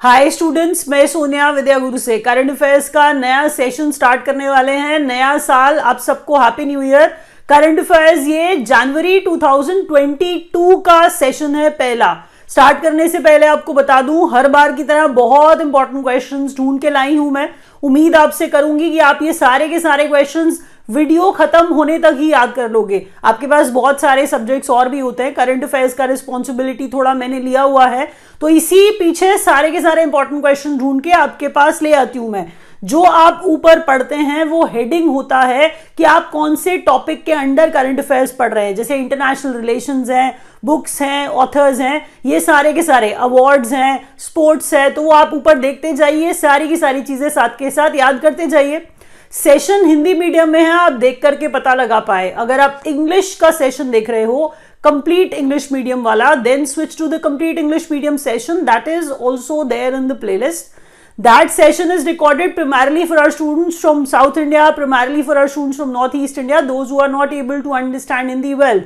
Hi students, मैं सोनिया विद्या गुरु से current affairs का नया सेशन स्टार्ट करने वाले हैं। नया साल, आप सबको happy new year. Current affairs ये जनवरी 2022 का सेशन है पहला। स्टार्ट करने से पहले आपको बता दूं, हर बार की तरह बहुत इंपॉर्टेंट क्वेश्चंस ढूंढ के लाई हूं मैं। उम्मीद आपसे करूंगी कि आप ये सारे के सारे क्वेश्चंस वीडियो खत्म होने तक ही याद कर लोगे। आपके पास बहुत सारे सब्जेक्ट्स और भी होते हैं, करंट अफेयर्स का रिस्पॉन्सिबिलिटी थोड़ा मैंने लिया हुआ है, तो इसी पीछे सारे के सारे इंपॉर्टेंट क्वेश्चन ढूंढ के आपके पास ले आती हूं मैं। जो आप ऊपर पढ़ते हैं वो हेडिंग होता है कि आप कौन से टॉपिक के अंडर करंट अफेयर्स पढ़ रहे हैं। जैसे इंटरनेशनल रिलेशंस हैं, बुक्स हैं, ऑथर्स हैं, ये सारे के सारे अवार्ड्स हैं, स्पोर्ट्स है, तो वो आप ऊपर देखते जाइए, सारी की सारी चीजें साथ के साथ याद करते जाइए। सेशन हिंदी मीडियम में है, आप देख करके पता लगा पाए। अगर आप इंग्लिश का सेशन देख रहे हो, कंप्लीट इंग्लिश मीडियम वाला, then switch to the complete English medium session that is also there in the playlist. That session is recorded primarily for our students from South India, primarily for our students from North East India, those who are not able to understand Hindi well.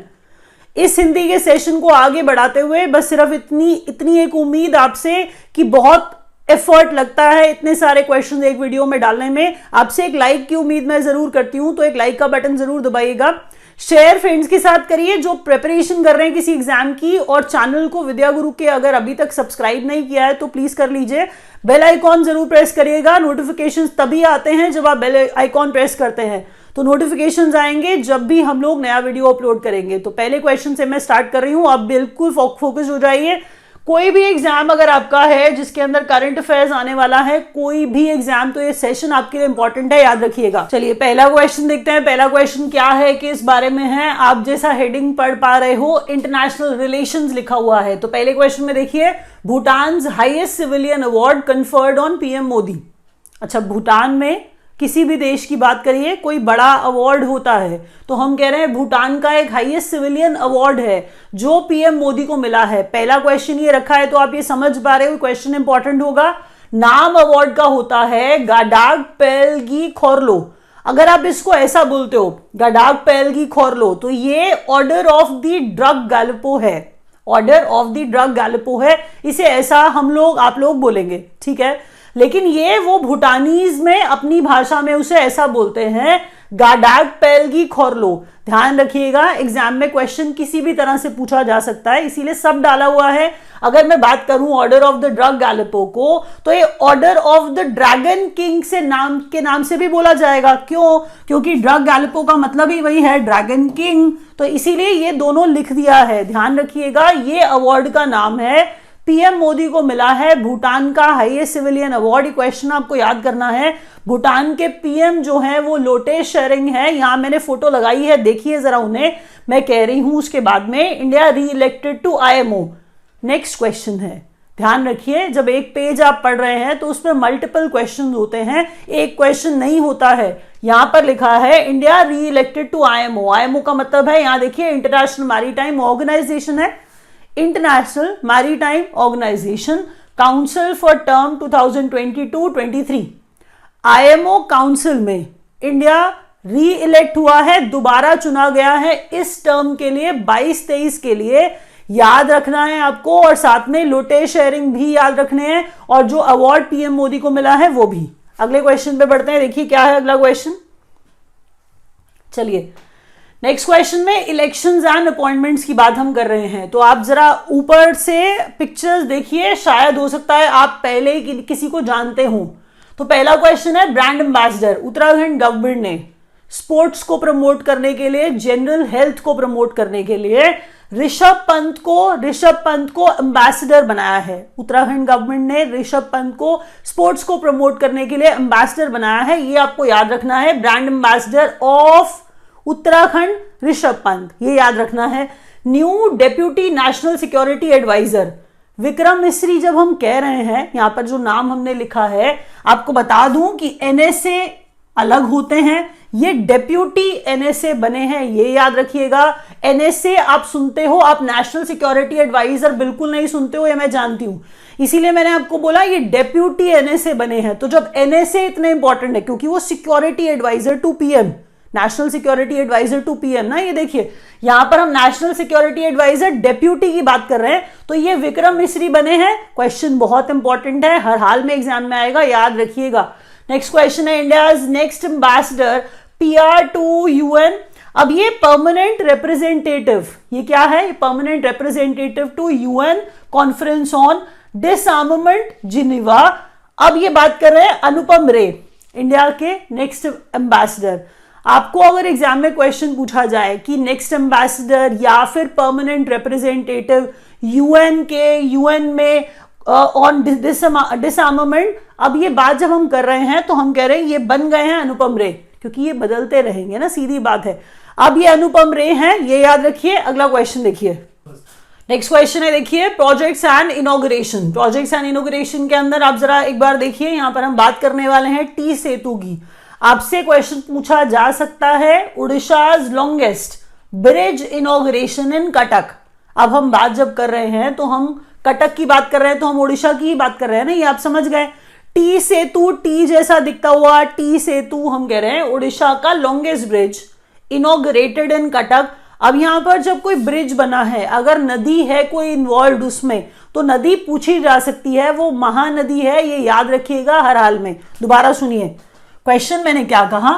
इस हिंदी के session को आगे बढ़ाते हुए बस सिर्फ इतनी एक उम्मीद आपसे कि बहुत एफर्ट लगता है इतने सारे क्वेश्चन एक वीडियो में डालने में। आपसे एक लाइक की उम्मीद मैं जरूर करती हूं, तो एक लाइक का बटन जरूर दबाइएगा। शेयर फ्रेंड्स के साथ करिए जो प्रिपरेशन कर रहे हैं किसी एग्जाम की, और चैनल को विद्या गुरु के अगर अभी तक सब्सक्राइब नहीं किया है तो प्लीज कर लीजिए। बेल आइकॉन जरूर प्रेस करिएगा। नोटिफिकेशंस तभी आते हैं जब आप बेल आइकॉन प्रेस करते हैं, तो नोटिफिकेशंस आएंगे जब भी हम लोग नया वीडियो अपलोड करेंगे। तो पहले क्वेश्चन से मैं स्टार्ट कर रही हूं, आप बिल्कुल फोकस हो जाइए। कोई भी एग्जाम अगर आपका है जिसके अंदर करंट अफेयर्स आने वाला है, कोई भी एग्जाम, तो ये सेशन आपके लिए इंपॉर्टेंट है, याद रखिएगा। चलिए पहला क्वेश्चन देखते हैं। पहला क्वेश्चन क्या है, किस बारे में है। आप जैसा हेडिंग पढ़ पा रहे हो, इंटरनेशनल रिलेशंस लिखा हुआ है। तो पहले क्वेश्चन में देखिए, Bhutan highest civilian award conferred on PM Modi. अच्छा, भूटान में किसी भी देश की बात करिए, कोई बड़ा अवार्ड होता है, तो हम कह रहे हैं भूटान का एक हाईएस्ट सिविलियन अवार्ड है जो पीएम मोदी को मिला है। पहला क्वेश्चन ये रखा है, तो आप ये समझ पा रहे हो क्वेश्चन इंपॉर्टेंट होगा। नाम अवार्ड का होता है गाडाग पेलगी खोरलो। अगर आप इसको ऐसा बोलते हो, गाडाग पेलगी खोरलो, तो ये ऑर्डर ऑफ द ड्रग गैलपो है। ऑर्डर ऑफ द ड्रग गैलपो है, इसे ऐसा आप लोग बोलेंगे, ठीक है। लेकिन ये वो भूटानीज में अपनी भाषा में उसे ऐसा बोलते हैं, गाडाग पेलगी खोरलो। ध्यान रखिएगा, एग्जाम में क्वेश्चन किसी भी तरह से पूछा जा सकता है, इसीलिए सब डाला हुआ है। अगर मैं बात करूं ऑर्डर ऑफ द ड्रग गैलपो को, तो ये order of the dragon king से नाम से भी बोला जाएगा। क्यों? क्योंकि ड्रग गैलपो का मतलब ही वही है, ड्रैगन किंग, तो इसीलिए ये दोनों लिख दिया है। ध्यान रखिएगा, ये अवार्ड का नाम है, पीएम मोदी को मिला है भूटान का हाईएस्ट सिविलियन अवार्ड। क्वेश्चन आपको याद करना है। भूटान के पीएम जो है वो लोटे शेरिंग है। यहां मैंने फोटो लगाई है, देखिए जरा उन्हें। मैं कह रही हूं उसके बाद में, India re elected to IMO. Next question है, ध्यान रखिए, जब एक पेज आप पढ़ रहे हैं तो उसमें मल्टीपल क्वेश्चन होते हैं, एक क्वेश्चन नहीं होता है। यहां पर लिखा है India re elected to IMO. IMO का मतलब है, यहां देखिए, इंटरनेशनल मैरीटाइम ऑर्गेनाइजेशन है, international maritime organisation, council for term 2022-23। IMO council में इंडिया री इलेक्ट हुआ है, दोबारा चुना गया है इस टर्म के लिए, 22-23 के लिए। याद रखना है आपको, और साथ में लोटे शेयरिंग भी याद रखने हैं, और जो अवार्ड पीएम मोदी को मिला है वो भी। अगले क्वेश्चन पे बढ़ते हैं, देखिए क्या है अगला क्वेश्चन। चलिए नेक्स्ट क्वेश्चन में इलेक्शंस एंड अपॉइंटमेंट्स की बात हम कर रहे हैं, तो आप जरा ऊपर से पिक्चर्स देखिए, शायद हो सकता है आप पहले किसी को जानते हो। तो पहला क्वेश्चन है, ब्रांड एम्बेसडर उत्तराखंड गवर्नमेंट ने स्पोर्ट्स को प्रमोट करने के लिए, जनरल हेल्थ को प्रमोट करने के लिए ऋषभ पंत को एम्बेसडर बनाया है। उत्तराखंड गवर्नमेंट ने ऋषभ पंत को स्पोर्ट्स को प्रमोट करने के लिए एम्बेसडर बनाया है, ये आपको याद रखना है। Brand ambassador of Uttarakhand Rishabh Pant, ये याद रखना है। New deputy national security adviser Vikram Misri जब हम कह रहे हैं, यहां पर जो नाम हमने लिखा है, आपको बता दूं कि एनएसए अलग होते हैं, ये डेप्यूटी एनएसए बने हैं, ये याद रखिएगा। एनएसए आप सुनते हो, आप नेशनल सिक्योरिटी एडवाइजर बिल्कुल नहीं सुनते हो, ये मैं जानती हूं, इसीलिए मैंने आपको बोला ये डेप्यूटी एनएसए बने हैं। तो जब एनएसए इतने इंपॉर्टेंट है, क्योंकि वो security adviser to PM, national security adviser to PM ना, ये देखिए यहां पर हम नेशनल सिक्योरिटी एडवाइजर डेप्यूटी की बात कर रहे हैं, तो ये विक्रम मिश्री बने हैं। क्वेश्चन बहुत इंपॉर्टेंट है, हर हाल में एग्जाम में आएगा, याद रखिएगा। नेक्स्ट क्वेश्चन है India's next ambassador PR to UN. अब ये परमानेंट रिप्रेजेंटेटिव, ये क्या है, permanent representative to UN conference on disarmament Geneva. अब ये बात कर रहे हैं अनुपम रे, इंडिया के नेक्स्ट एम्बेसडर। आपको अगर एग्जाम में क्वेश्चन पूछा जाए कि नेक्स्ट एम्बेसडर या फिर परमानेंट रिप्रेजेंटेटिव यूएन में ऑन डिसआर्मामेंट, अब ये बात जब हम कर रहे हैं तो हम कह रहे हैं ये बन गए हैं अनुपम रे, क्योंकि ये बदलते रहेंगे ना, सीधी बात है। अब ये अनुपम रे हैं, ये याद रखिए। अगला क्वेश्चन देखिए, नेक्स्ट क्वेश्चन है, देखिए projects and inauguration. Projects and inauguration के अंदर आप जरा एक बार देखिए, यहां पर हम बात करने वाले हैं टी सेतु की। आपसे क्वेश्चन पूछा जा सकता है उड़ीसाज लॉन्गेस्ट ब्रिज इनॉग्रेशन इन कटक। अब हम बात जब कर रहे हैं तो हम कटक की बात कर रहे हैं, तो हम उड़ीसा की ही बात कर रहे हैं ना, ये आप समझ गए। टी सेतु, टी जैसा दिखता हुआ टी सेतु, हम कह रहे हैं उड़ीसा का लॉन्गेस्ट ब्रिज इनॉग्रेटेड इन कटक। अब यहां पर जब कोई ब्रिज बना है, अगर नदी है कोई इन्वॉल्व उसमें, तो नदी पूछी जा सकती है, वो महानदी है, ये याद रखिएगा हर हाल में। दोबारा सुनिए क्वेश्चन, मैंने क्या कहा,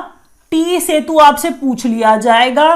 टी सेतु आपसे पूछ लिया जाएगा,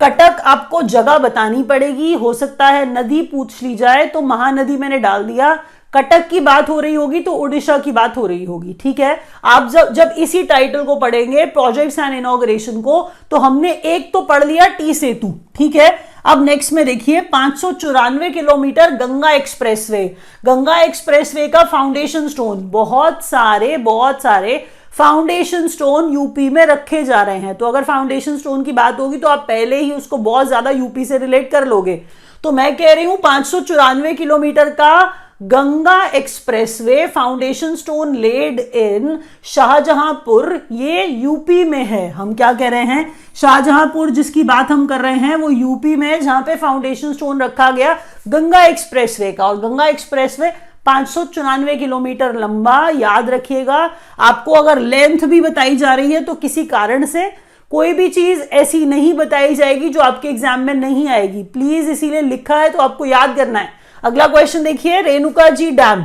कटक आपको जगह बतानी पड़ेगी, हो सकता है नदी पूछ ली जाए तो महानदी मैंने डाल दिया, कटक की बात हो रही होगी तो उड़ीसा की बात हो रही होगी, ठीक है। आप जब इसी टाइटल को पढ़ेंगे प्रोजेक्ट्स एंड इनॉग्रेशन को, तो हमने एक तो पढ़ लिया टी सेतु, ठीक है। अब नेक्स्ट में देखिए 594 kilometre Ganga expressway. Ganga expressway का फाउंडेशन स्टोन, बहुत सारे फाउंडेशन स्टोन यूपी में रखे जा रहे हैं। तो अगर फाउंडेशन स्टोन की बात होगी तो आप पहले ही उसको बहुत ज्यादा यूपी से रिलेट कर लोगे। तो मैं कह रही हूं 594 किलोमीटर का Ganga expressway foundation stone laid in Shahjahanpur, ये यूपी में है। हम क्या कह रहे हैं, शाहजहांपुर जिसकी बात हम कर रहे हैं वो यूपी में है, जहां पे फाउंडेशन स्टोन रखा गया गंगा एक्सप्रेसवे का। और गंगा एक्सप्रेसवे 594 किलोमीटर लंबा, याद रखिएगा। आपको अगर लेंथ भी बताई जा रही है तो किसी कारण से कोई भी चीज ऐसी नहीं बताई जाएगी जो आपके एग्जाम में नहीं आएगी, प्लीज, इसीलिए लिखा है तो आपको याद करना है। अगला क्वेश्चन देखिए, रेणुका जी डैम।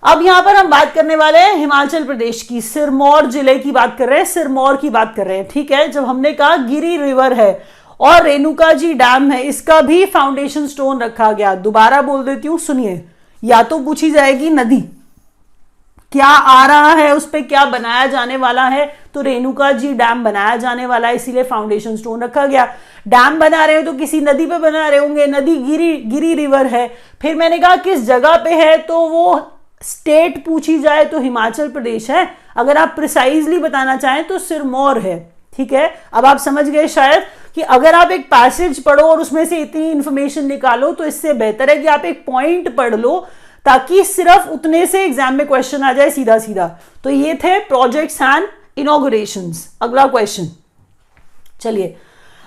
अब यहां पर हम बात करने वाले हैं हिमाचल प्रदेश की, सिरमौर जिले की बात कर रहे हैं, सिरमौर की बात कर रहे हैं, ठीक है। जब हमने कहा गिरी रिवर है और रेणुका जी डैम है, इसका भी फाउंडेशन स्टोन रखा गया। दोबारा बोल देती हूं, सुनिए, या तो पूछी जाएगी नदी क्या आ रहा है, उस पर क्या बनाया जाने वाला है, तो रेणुका जी डैम बनाया जाने वाला है, इसीलिए फाउंडेशन स्टोन रखा गया। डैम बना रहे हो तो किसी नदी पे बना रहे होंगे, नदी गिरी रिवर है। फिर मैंने कहा किस जगह पे है, तो वो स्टेट पूछी जाए तो हिमाचल प्रदेश है, अगर आप प्रिसाइजली बताना चाहें तो सिरमौर है, ठीक है। अब आप समझ गए शायद कि अगर आप एक पैसेज पढ़ो और उसमें से इतनी इंफॉर्मेशन निकालो, तो इससे बेहतर है कि आप एक पॉइंट पढ़ लो, ताकि सिर्फ उतने से एग्जाम में क्वेश्चन आ जाए सीधा सीधा। तो ये थे प्रोजेक्ट्स एंड इनॉग्रेशंस। अगला क्वेश्चन, चलिए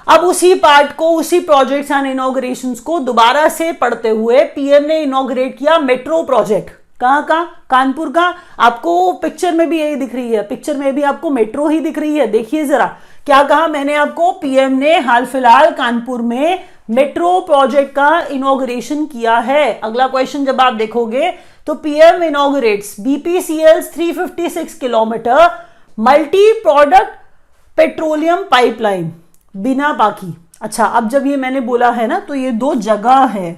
अब उसी पार्ट को, उसी प्रोजेक्ट्स एंड इनॉग्रेशंस को दोबारा से पढ़ते हुए, पीएम ने इनॉग्रेट किया मेट्रो प्रोजेक्ट। कहां का, कानपुर का। आपको पिक्चर में भी यही दिख रही है, पिक्चर में भी आपको मेट्रो ही दिख रही है। देखिए जरा क्या कहा मैंने आपको, पीएम ने हाल फिलहाल कानपुर में मेट्रो प्रोजेक्ट का इनॉग्रेशन किया है। अगला क्वेश्चन जब आप देखोगे तो PM inaugurates BPCL 356 kilometre multi product petroleum pipeline बिना बाकी। अच्छा, अब जब ये मैंने बोला है ना, तो ये दो जगह है।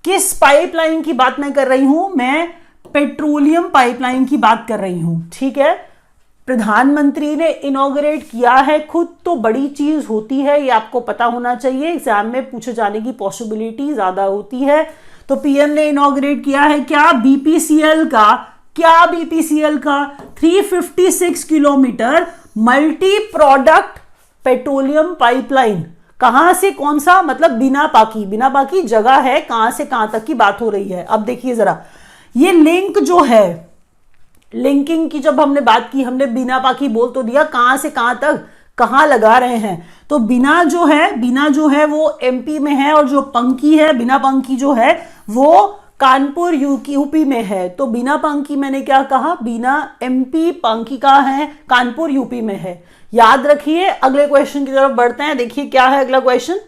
किस पाइपलाइन की बात मैं कर रही हूं, मैं पेट्रोलियम पाइपलाइन की बात कर रही हूं, ठीक है। प्रधानमंत्री ने इनॉग्रेट किया है खुद, तो बड़ी चीज होती है, ये आपको पता होना चाहिए, एग्जाम में पूछे जाने की पॉसिबिलिटी ज्यादा होती है। तो पीएम ने इनॉग्रेट किया है क्या, बीपीसीएल का, क्या बीपीसीएल का 356 kilometre multi product petroleum pipeline. कहां से कौन सा, मतलब बिना बाकी जगह है, कहां से कहां तक की बात हो रही है। अब देखिए जरा, ये लिंक जो है, लिंकिंग की जब हमने बात की, हमने बिना बाकी बोल तो दिया, कहां से कहां तक, कहां लगा रहे हैं। तो बिना जो है वो एमपी में है, और जो पंकी है, बिना पंकी जो है वो कानपुर यूपी में है, तो बीना पांकी मैंने क्या कहा, बीना एमपी, पांकी कहाँ है, कानपुर यूपी में है। याद रखिए। अगले क्वेश्चन की तरफ बढ़ते हैं। देखिए क्या है अगला क्वेश्चन।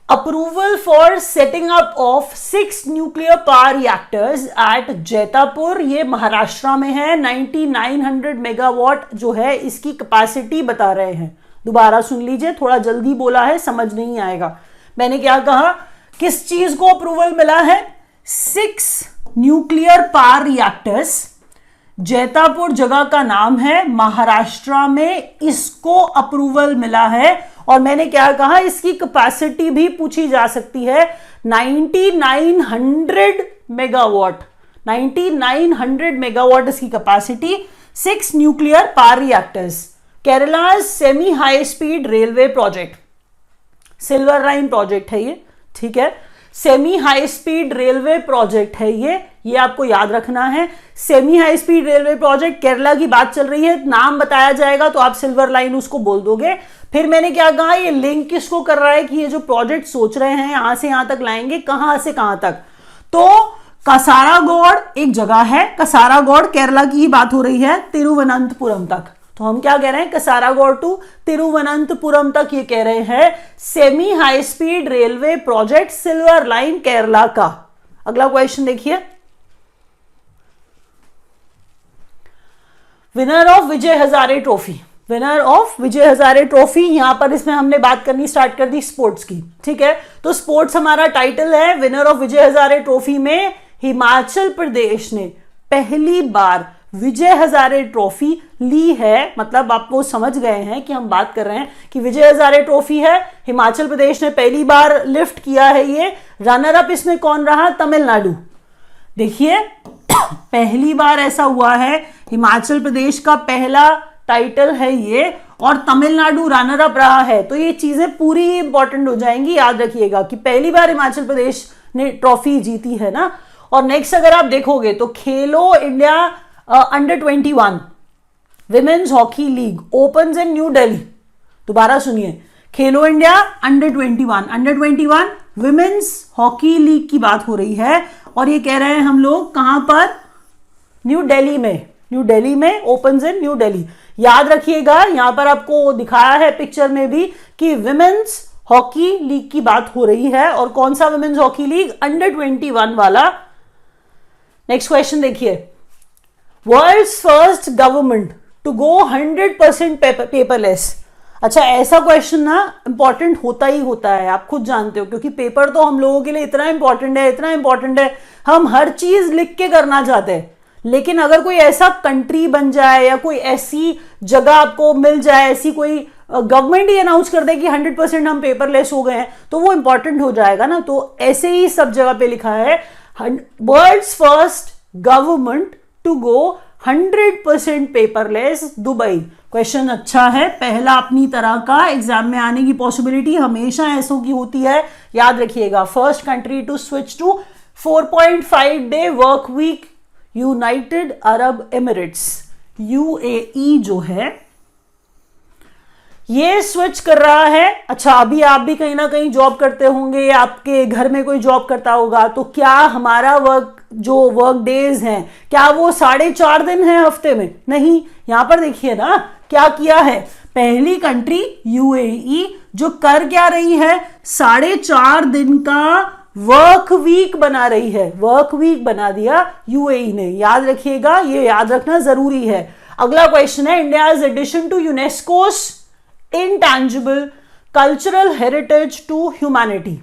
Approval for setting up of 6 nuclear power reactors at Jaitapur, ये महाराष्ट्र में है। 9900 मेगावाट जो है इसकी कैपेसिटी बता रहे हैं। दोबारा सुन लीजिए, थोड़ा जल्दी बोला है, समझ नहीं आएगा। मैंने क्या कहा, किस चीज को अप्रूवल मिला है, 6 न्यूक्लियर पावर रिएक्टर्स, जैतापुर जगह का नाम है, महाराष्ट्र में इसको अप्रूवल मिला है। और मैंने क्या कहा, इसकी कैपेसिटी भी पूछी जा सकती है, 9900 मेगावाट, 9900 मेगावाट इसकी capacity, 6 nuclear power reactors. Kerala semi high speed railway project, silver line project है ये, ठीक है, semi high speed railway project है ये आपको याद रखना है। Semi high speed railway project, Kerala की बात चल रही है, नाम बताया जाएगा तो आप सिल्वर लाइन उसको बोल दोगे। फिर मैंने क्या कहा, ये लिंक किसको कर रहा है कि ये जो प्रोजेक्ट सोच रहे हैं यहां से यहां तक लाएंगे, कहां से कहां तक, तो कासारागोड़ एक जगह है, कासारागोड़ केरला की ही बात हो रही है, तिरुवनंतपुरम तक। तो हम क्या कह रहे हैं, कासारागोड़ टू तिरुवनंतपुरम तक ये कह रहे हैं semi high speed railway project, silver line Kerala का। अगला क्वेश्चन देखिए, winner of Vijay Hazare trophy, winner of Vijay Hazare trophy, यहां पर इसमें हमने बात करनी स्टार्ट कर दी स्पोर्ट्स की, ठीक है। तो स्पोर्ट्स हमारा टाइटल है, winner of Vijay Hazare trophy में हिमाचल प्रदेश ने पहली बार विजय हजारे ट्रॉफी ली है। मतलब आप वो समझ गए हैं कि हम बात कर रहे हैं कि विजय हजारे ट्रॉफी है, हिमाचल प्रदेश ने पहली बार लिफ्ट किया है ये। रनर अप इसमें कौन रहा, तमिलनाडु। देखिए पहली बार ऐसा हुआ है, हिमाचल प्रदेश का पहला टाइटल है ये, और तमिलनाडु रनर अप रहा है। तो ये चीजें पूरी इंपॉर्टेंट हो जाएंगी, याद रखिएगा कि पहली बार हिमाचल प्रदेश ने ट्रॉफी जीती है ना। और नेक्स्ट अगर आप देखोगे तो खेलो India under 21 women's hockey league opens इन न्यू दिल्ली। दोबारा सुनिए, खेलो India under 21 women's hockey league की बात हो रही है, और ये कह रहे हैं हम लोग कहां पर, न्यू दिल्ली में, न्यू दिल्ली में ओपन्स इन न्यू दिल्ली। याद रखिएगा, यहां पर आपको दिखाया है पिक्चर में भी कि विमेन्स हॉकी लीग की बात हो रही है, और कौन सा विमेन्स हॉकी लीग, अंडर 21 वाला। नेक्स्ट क्वेश्चन देखिए, world's first government to go 100% paperless. अच्छा, ऐसा क्वेश्चन ना इंपॉर्टेंट होता ही होता है, आप खुद जानते हो, क्योंकि पेपर तो हम लोगों के लिए इतना इंपॉर्टेंट है, हम हर चीज लिख के करना चाहते हैं। लेकिन अगर कोई ऐसा कंट्री बन जाए या कोई ऐसी जगह आपको मिल जाए, ऐसी कोई गवर्नमेंट ही अनाउंस कर दे कि 100% हम पेपरलेस हो गए हैं, तो वो इंपॉर्टेंट हो जाएगा ना। तो ऐसे ही सब जगह पे लिखा है, world's first government to go 100% paperless, Dubai. Question अच्छा है, पहला अपनी तरह का, एग्जाम में आने की पॉसिबिलिटी हमेशा ऐसों की होती है, याद रखिएगा। First country to switch to 4.5 day work week, United Arab Emirates, UAE जो है ये स्विच कर रहा है। अच्छा, अभी आप भी कहीं ना कहीं जॉब करते होंगे, आपके घर में कोई जॉब करता होगा, तो क्या हमारा वर्क डेज हैं, क्या वो 4.5 दिन है हफ्ते में? नहीं। यहां पर देखिए ना क्या किया है, पहली कंट्री यूएई जो कर क्या रही है, 4.5 दिन का वर्क वीक बना रही है, वर्क वीक बना दिया यूएई ने। याद रखिएगा, ये याद रखना जरूरी है। अगला क्वेश्चन है, India's addition to UNESCO's intangible cultural heritage to humanity.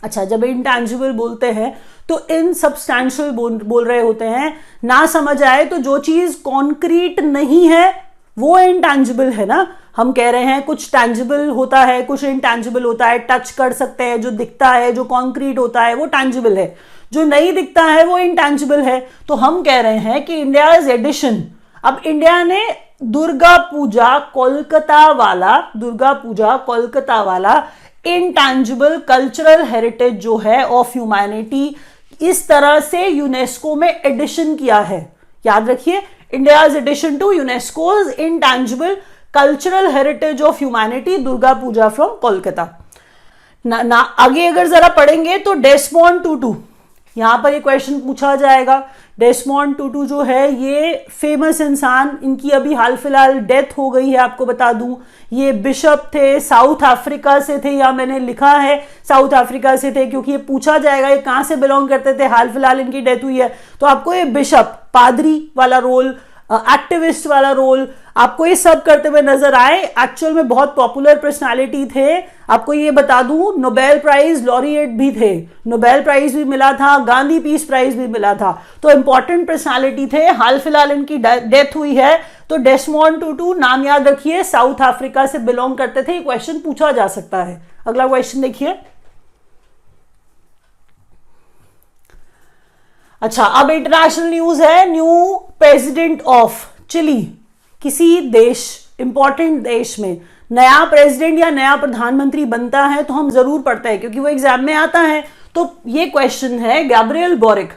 अच्छा, जब इंटैंजिबल बोलते हैं तो इनसब्सटैंशियल बोल रहे होते हैं। ना समझ आए तो जो चीज कॉन्क्रीट नहीं है वो इंटैंजिबल है ना। हम कह रहे हैं कुछ टैंजिबल होता है, कुछ इंटैंजिबल होता है, टच कर सकते हैं, जो दिखता है, जो कॉन्क्रीट होता है वो टैंजिबल है, जो नहीं दिखता है वो इंटैंजिबल है। तो हम कह रहे हैं कि इंडियाज एडिशन, अब इंडिया ने दुर्गा पूजा कोलकाता वाला इंटैंजिबल कल्चरल हेरिटेज जो है ऑफ ह्यूमैनिटी, इस तरह से यूनेस्को में एडिशन किया है। याद रखिए, India's addition to UNESCO's intangible cultural heritage of humanity, Durga Puja from Kolkata. ना आगे अगर जरा पढ़ेंगे तो डेस्मोंड टूटू, यहां पर ये क्वेश्चन पूछा जाएगा। डेस्मोंड टूटू जो है ये फेमस इंसान, इनकी अभी हाल फिलहाल डेथ हो गई है, आपको बता दूं। ये बिशप थे, साउथ अफ्रीका से थे, या मैंने लिखा है साउथ अफ्रीका से थे क्योंकि ये पूछा जाएगा ये कहां से बिलोंग करते थे, हाल फिलहाल इनकी डेथ हुई है। तो आपको ये बिशप, पादरी वाला रोल, एक्टिविस्ट वाला रोल, आपको ये सब करते हुए नजर आए। एक्चुअल में बहुत पॉपुलर पर्सनालिटी थे। आपको ये बता दूं नोबेल प्राइज लॉरिएट भी थे, नोबेल प्राइज भी मिला था, गांधी पीस प्राइज भी मिला था, तो इंपॉर्टेंट पर्सनालिटी थे। हाल फिलहाल इनकी डेथ हुई है। तो डेस्मोंड टूटू नाम याद रखिए, साउथ अफ्रीका से बिलोंग करते थे। ये क्वेश्चन पूछा जा सकता है। अगला क्वेश्चन देखिए। अच्छा, अब इंटरनेशनल न्यूज है। न्यू प्रेसिडेंट ऑफ चिली, किसी देश, इंपॉर्टेंट देश में नया प्रेसिडेंट या नया प्रधानमंत्री बनता है तो हम जरूर पढ़ते हैं क्योंकि वो एग्जाम में आता है। तो ये क्वेश्चन है, Gabriel boric,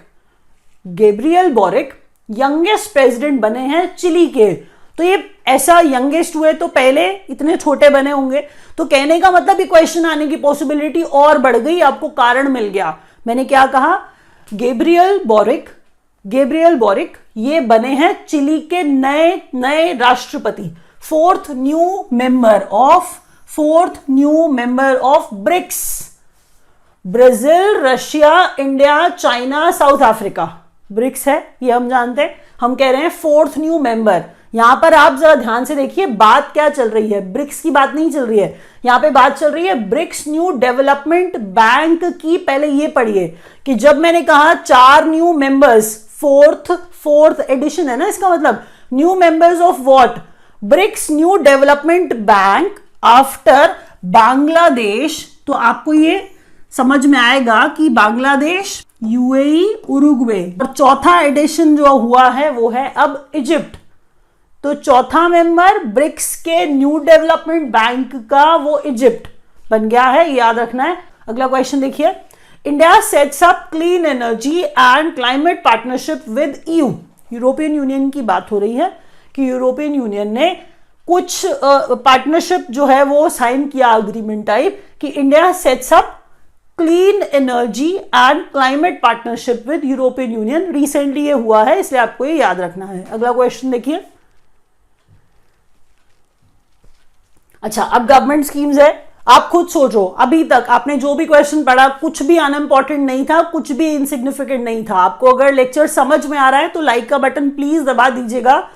Gabriel boric youngest president बने हैं चिली के। तो ये ऐसा यंगेस्ट हुए तो पहले इतने छोटे बने होंगे, तो कहने का मतलब ये क्वेश्चन आने की पॉसिबिलिटी और बढ़ गई, आपको कारण मिल गया। मैंने क्या कहा, गैब्रियल बोरिक ये बने हैं चिली के नए राष्ट्रपति, fourth new member of BRICS. Brazil, Russia, India, China, South Africa, BRICS है ये हम जानते हैं। हम कह रहे हैं फोर्थ न्यू मेंबर। यहां पर आप जरा ध्यान से देखिए बात क्या चल रही है, ब्रिक्स की बात नहीं चल रही है, यहां पे बात चल रही है ब्रिक्स न्यू डेवलपमेंट बैंक की। पहले ये पढ़िए कि जब मैंने कहा 4 न्यू मेंबर्स, फोर्थ एडिशन है ना, इसका मतलब new members of what, BRICS new development bank after Bangladesh. तो आपको ये समझ में आएगा कि बांग्लादेश, यूएई, उरुग्वे, और चौथा एडिशन जो हुआ है वो है अब इजिप्ट। तो चौथा मेंबर ब्रिक्स के न्यू डेवलपमेंट बैंक का वो इजिप्ट बन गया है, याद रखना है। अगला क्वेश्चन देखिए। India sets up clean energy and climate partnership with EU. European union की बात हो रही है कि यूरोपियन यूनियन ने कुछ पार्टनरशिप जो है वो साइन किया, अग्रीमेंट टाइप, कि India sets up clean energy and climate partnership with European union. Recently ये हुआ है, इसलिए आपको ये याद रखना है। अगला क्वेश्चन देखिए। अच्छा, अब गवर्नमेंट स्कीम्स है। आप खुद सोचो, अभी तक आपने जो भी क्वेश्चन पढ़ा कुछ भी अनइंपॉर्टेंट नहीं था, कुछ भी इनसिग्निफिकेंट नहीं था। आपको अगर लेक्चर समझ में आ रहा है तो लाइक का बटन प्लीज दबा दीजिएगा,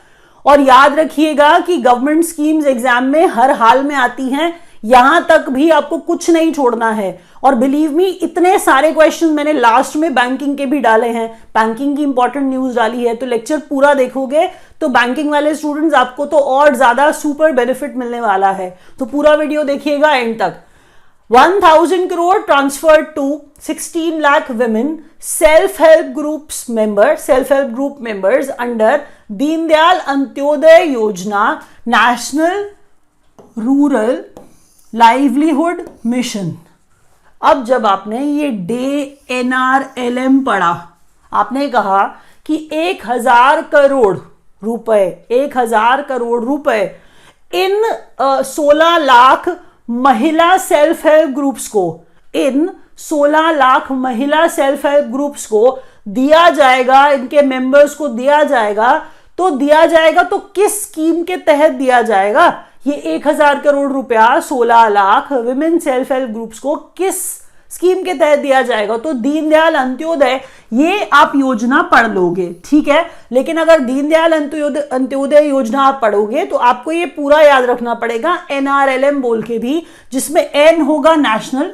और याद रखिएगा कि गवर्नमेंट स्कीम्स एग्जाम में हर हाल में आती हैं, यहां तक भी आपको कुछ नहीं छोड़ना है। और बिलीव मी, इतने सारे क्वेश्चन मैंने लास्ट में बैंकिंग के भी डाले हैं, बैंकिंग की इंपॉर्टेंट न्यूज डाली है। तो लेक्चर पूरा देखोगे तो बैंकिंग वाले स्टूडेंट्स आपको तो और ज्यादा सुपर बेनिफिट मिलने वाला है, तो पूरा वीडियो देखिएगा एंड तक। 1000 crore transferred to 16 lakh women self-help group members under Deendayal Antyodaya योजना, नेशनल रूरल लाइवलीहुड मिशन। अब जब आपने ये NRLM पढ़ा, आपने कहा कि 1000 करोड़ रुपए इन 16 लाख महिला सेल्फ हेल्प ग्रुप्स को, इन 16 लाख महिला सेल्फ हेल्प ग्रुप्स को दिया जाएगा, इनके मेंबर्स को दिया जाएगा। तो दिया जाएगा तो किस स्कीम के तहत दिया जाएगा? ये 1000 करोड़ रुपया 16 lakh women self help groups को किस स्कीम के तहत दिया जाएगा? तो दीनदयाल अंत्योदय, ये आप योजना पढ़ लोगे, ठीक है। लेकिन अगर दीनदयाल अंत्योदय योजना आप पढ़ोगे तो आपको ये पूरा याद रखना पड़ेगा, NRLM बोल के भी, जिसमें N होगा नेशनल,